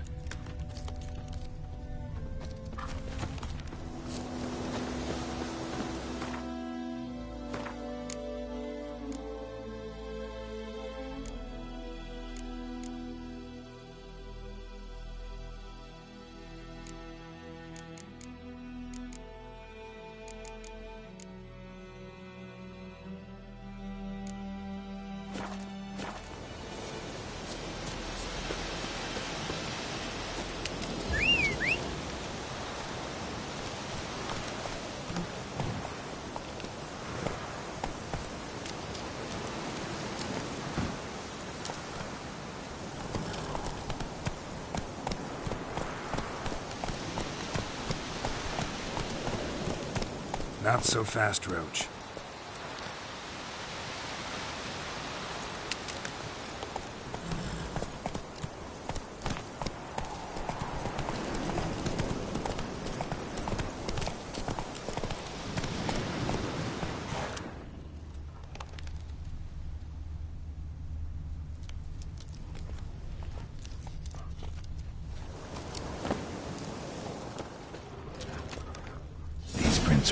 Not so fast, Roach.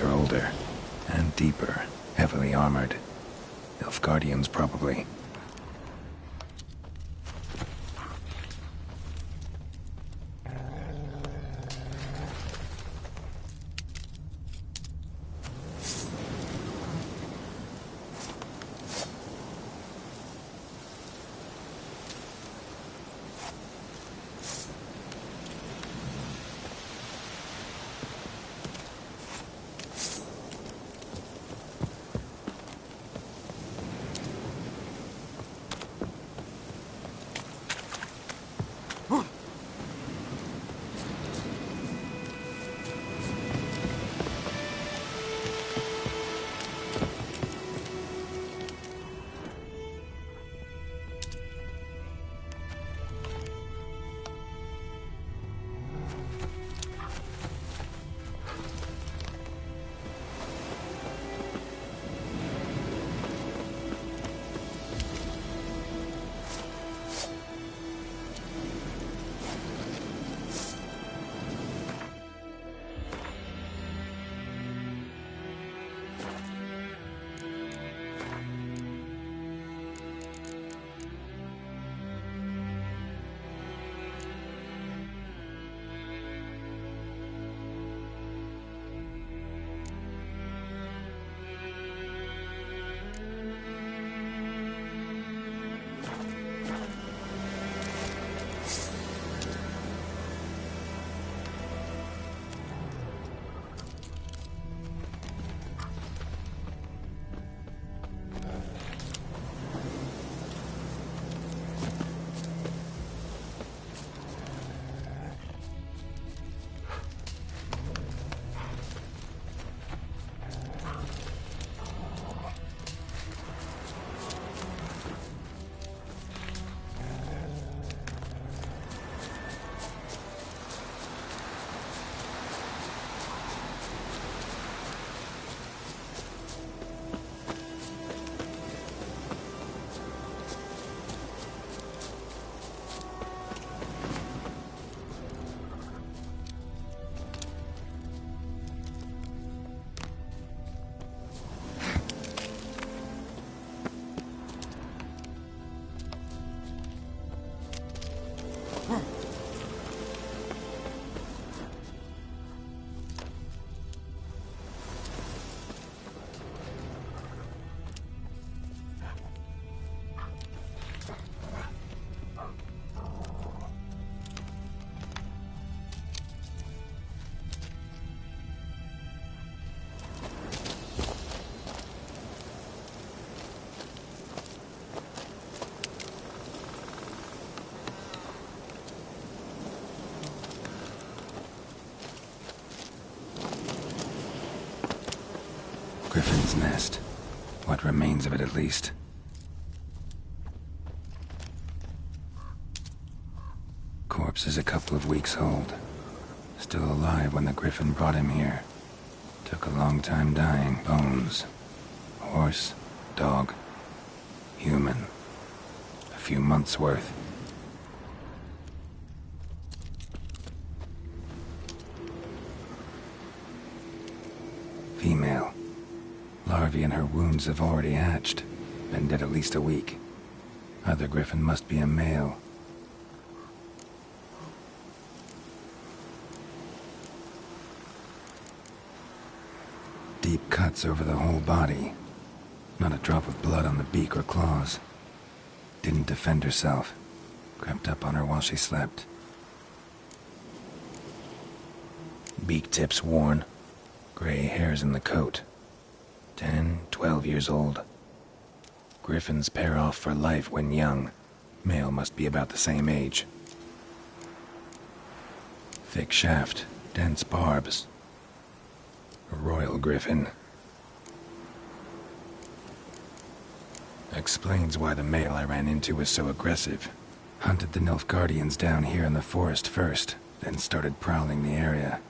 Are older and deeper, heavily armored. Nilfgaardians, probably. Griffin's nest. What remains of it, at least. Corpse is a couple of weeks old. Still alive when the Griffin brought him here. Took a long time dying. Bones. Horse, dog, human. A few months' worth. Female. Larvae in her wounds have already hatched. Been dead at least a week. Other Griffin must be a male. Deep cuts over the whole body. Not a drop of blood on the beak or claws. Didn't defend herself. Crept up on her while she slept. Beak tips worn. Gray hairs in the coat. 10, 12 years old. Griffins pair off for life when young. Male must be about the same age. Thick shaft, dense barbs. A royal griffin. Explains why the male I ran into was so aggressive. Hunted the Nilfgaardians down here in the forest first, then started prowling the area.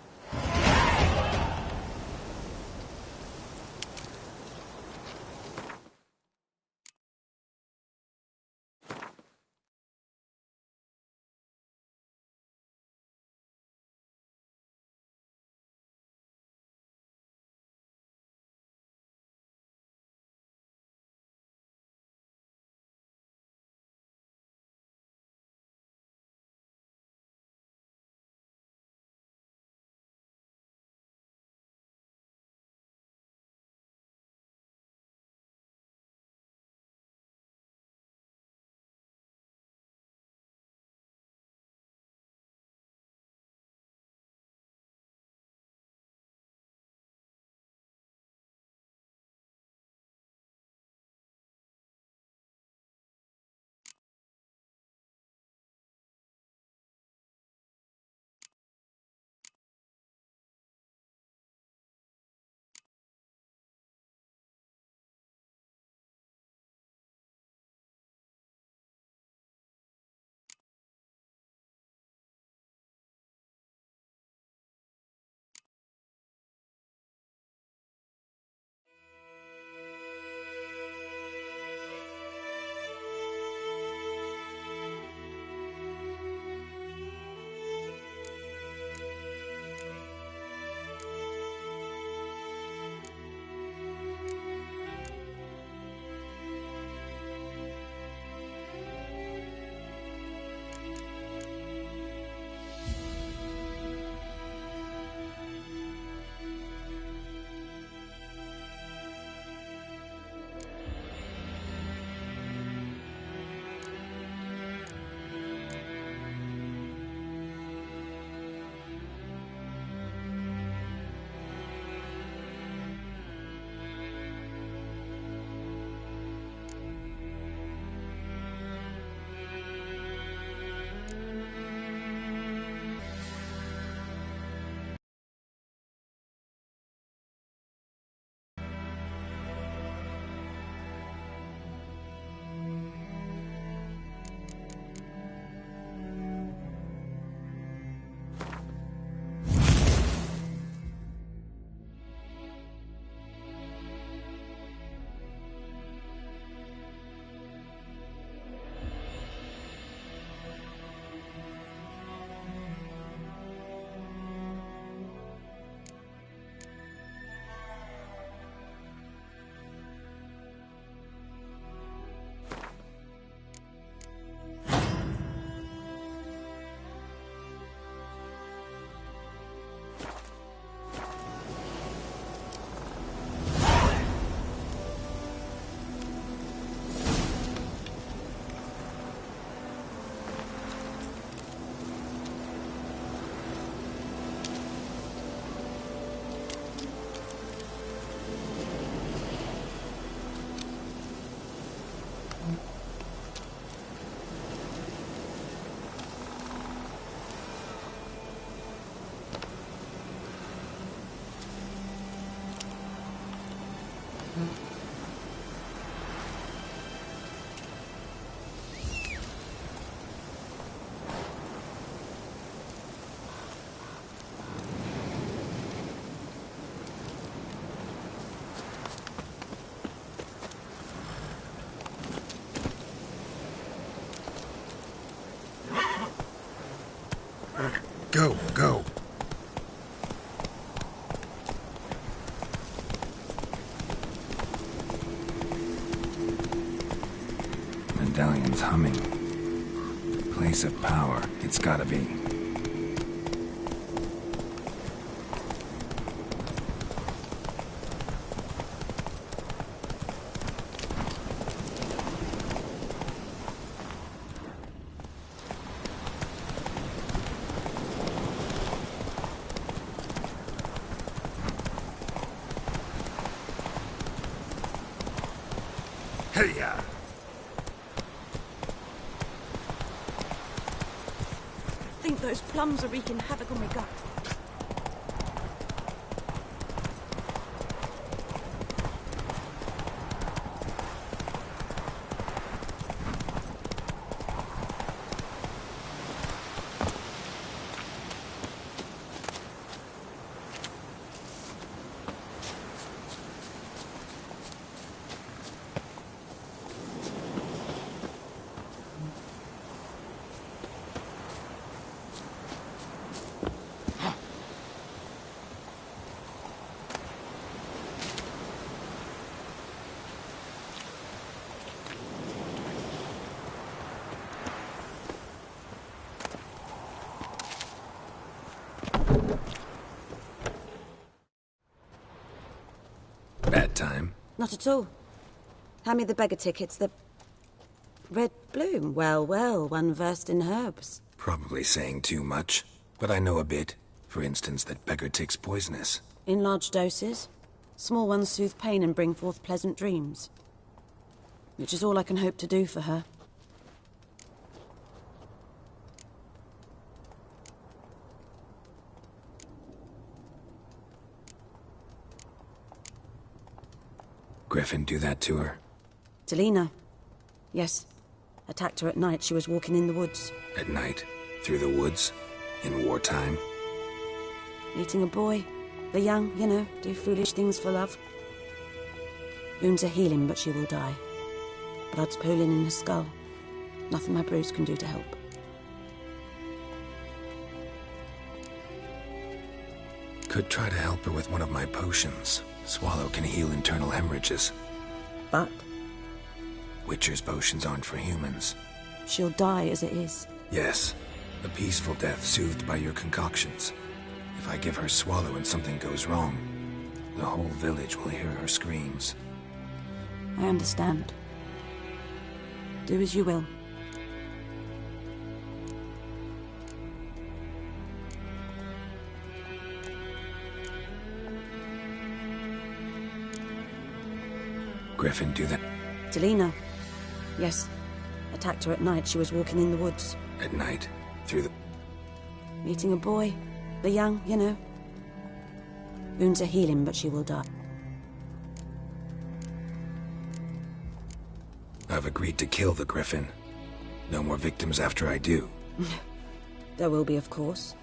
Go, go. Medallion's humming. Place of power, it's gotta be. Hey-ya! I think those plums are wreaking havoc on my gut. Bad time? Not at all. Hand me the beggar tickets, the... Red bloom. Well, well, one versed in herbs. Probably saying too much, but I know a bit. For instance, that beggar tick's poisonous. In large doses. Small ones soothe pain and bring forth pleasant dreams. Which is all I can hope to do for her. Griffin do that to her? Delina. Yes. Attacked her at night. She was walking in the woods. At night? Through the woods? In wartime? Meeting a boy. The young, you know, do foolish things for love. Wounds are healing, but she will die. Blood's pooling in her skull. Nothing my brews can do to help. Could try to help her with one of my potions. Swallow can heal internal hemorrhages. But? Witcher's potions aren't for humans. She'll die as it is. Yes. A peaceful death soothed by your concoctions. If I give her Swallow and something goes wrong, the whole village will hear her screams. I understand. Do as you will. Griffin do that? Delina. Yes. Attacked her at night. She was walking in the woods. At night? Through the... Meeting a boy. The young, you know. Wounds are healing, but she will die. I've agreed to kill the Griffin. No more victims after I do. There will be, of course.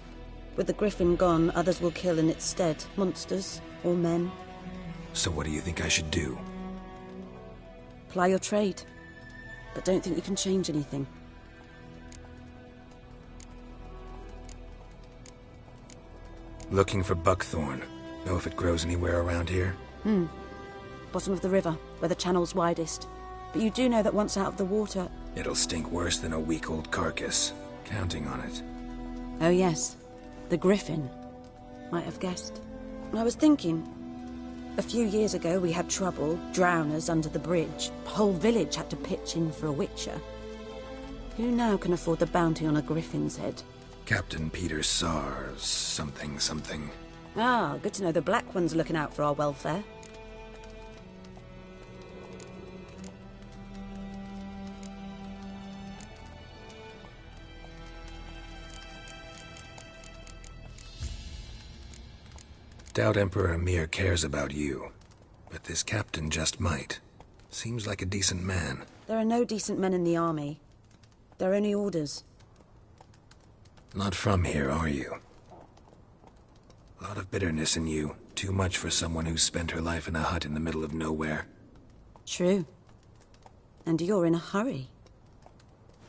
With the Griffin gone, others will kill in its stead. Monsters, or men. So what do you think I should do? Ply your trade. But don't think you can change anything. Looking for buckthorn. Know if it grows anywhere around here? Bottom of the river, where the channel's widest. But you do know that once out of the water... It'll stink worse than a week-old carcass. Counting on it. Oh yes, the Griffin. Might have guessed. I was thinking... A few years ago we had trouble, drowners under the bridge. Whole village had to pitch in for a witcher. Who now can afford the bounty on a Griffin's head? Captain Peter Sars, something. Ah, good to know the Black One's looking out for our welfare. Doubt Emperor Emhyr cares about you, but this captain just might. Seems like a decent man. There are no decent men in the army. They're only orders. Not from here, are you? A lot of bitterness in you. Too much for someone who's spent her life in a hut in the middle of nowhere. True. And you're in a hurry.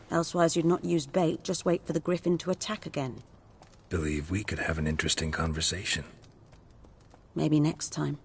Elsewise you'd not use bait, just wait for the Griffin to attack again. believe we could have an interesting conversation. Maybe next time.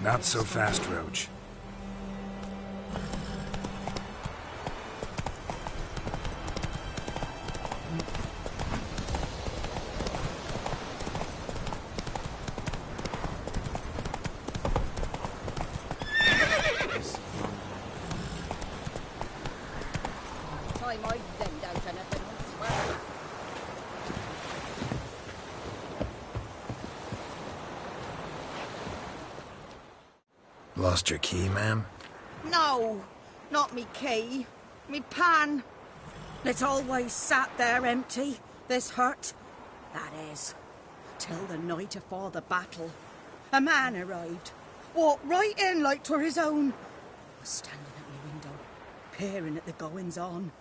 Not so fast, Roach. Lost your key, ma'am? No, not me key. Me pan. It's always sat there empty, this hut. That is, till the night afore the battle. A man arrived, walked right in like 'twere his own. Was standing at me window, peering at the goings-on.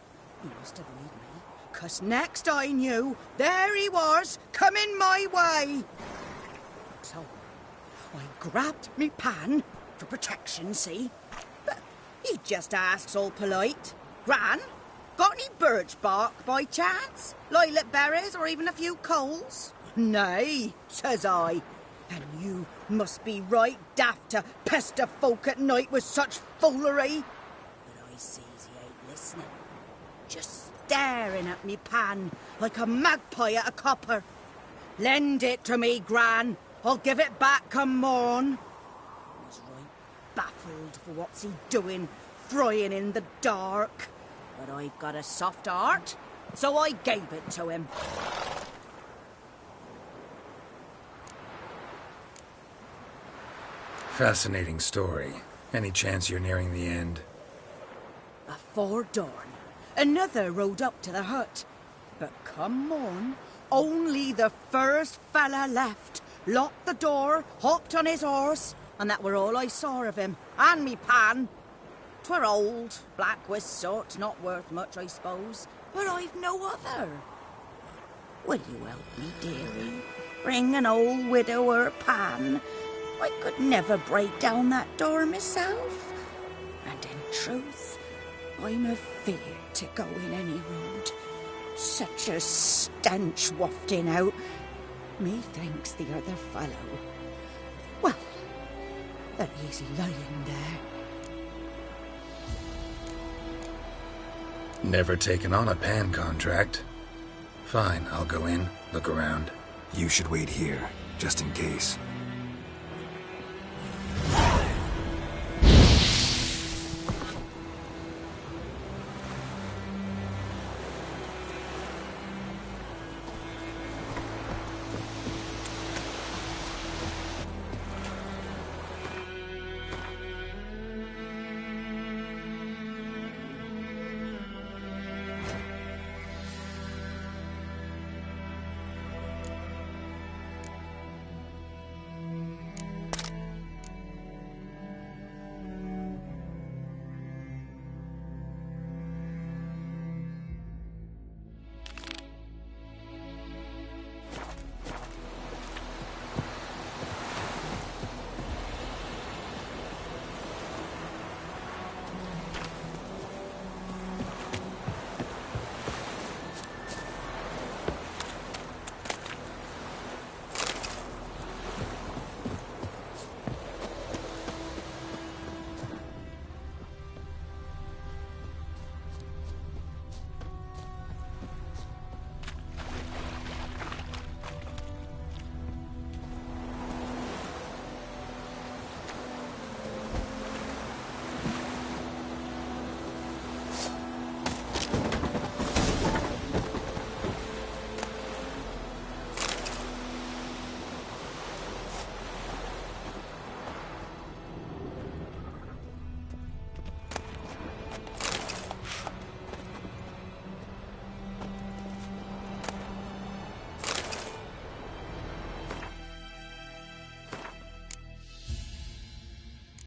He must have read me, 'cause next I knew, there he was, coming my way. So, I grabbed me pan, for protection, see? But he just asks all polite. Gran, got any birch bark by chance? Lilac berries or even a few coals? Nay, says I. And you must be right daft to pester folk at night with such foolery. But I sees he ain't listening. Just staring at me pan like a magpie at a copper. Lend it to me, Gran. I'll give it back come morn. Baffled for what's he doing, frying in the dark. But I've got a soft heart, so I gave it to him. Fascinating story. Any chance you're nearing the end? Afore dawn, another rode up to the hut. But come morn, only the first fella left, locked the door, hopped on his horse, and that were all I saw of him, and me pan. 'Twere old, black with soot, not worth much, I suppose, but I've no other. Will you help me, dearie? Bring an old widower pan. I could never break down that door myself. And in truth, I'm afeard to go in any road. Such a stench wafting out. Methinks the other fellow. Well, there he's lying there. Never taken on a pan contract. Fine, I'll go in, look around. You should wait here, just in case.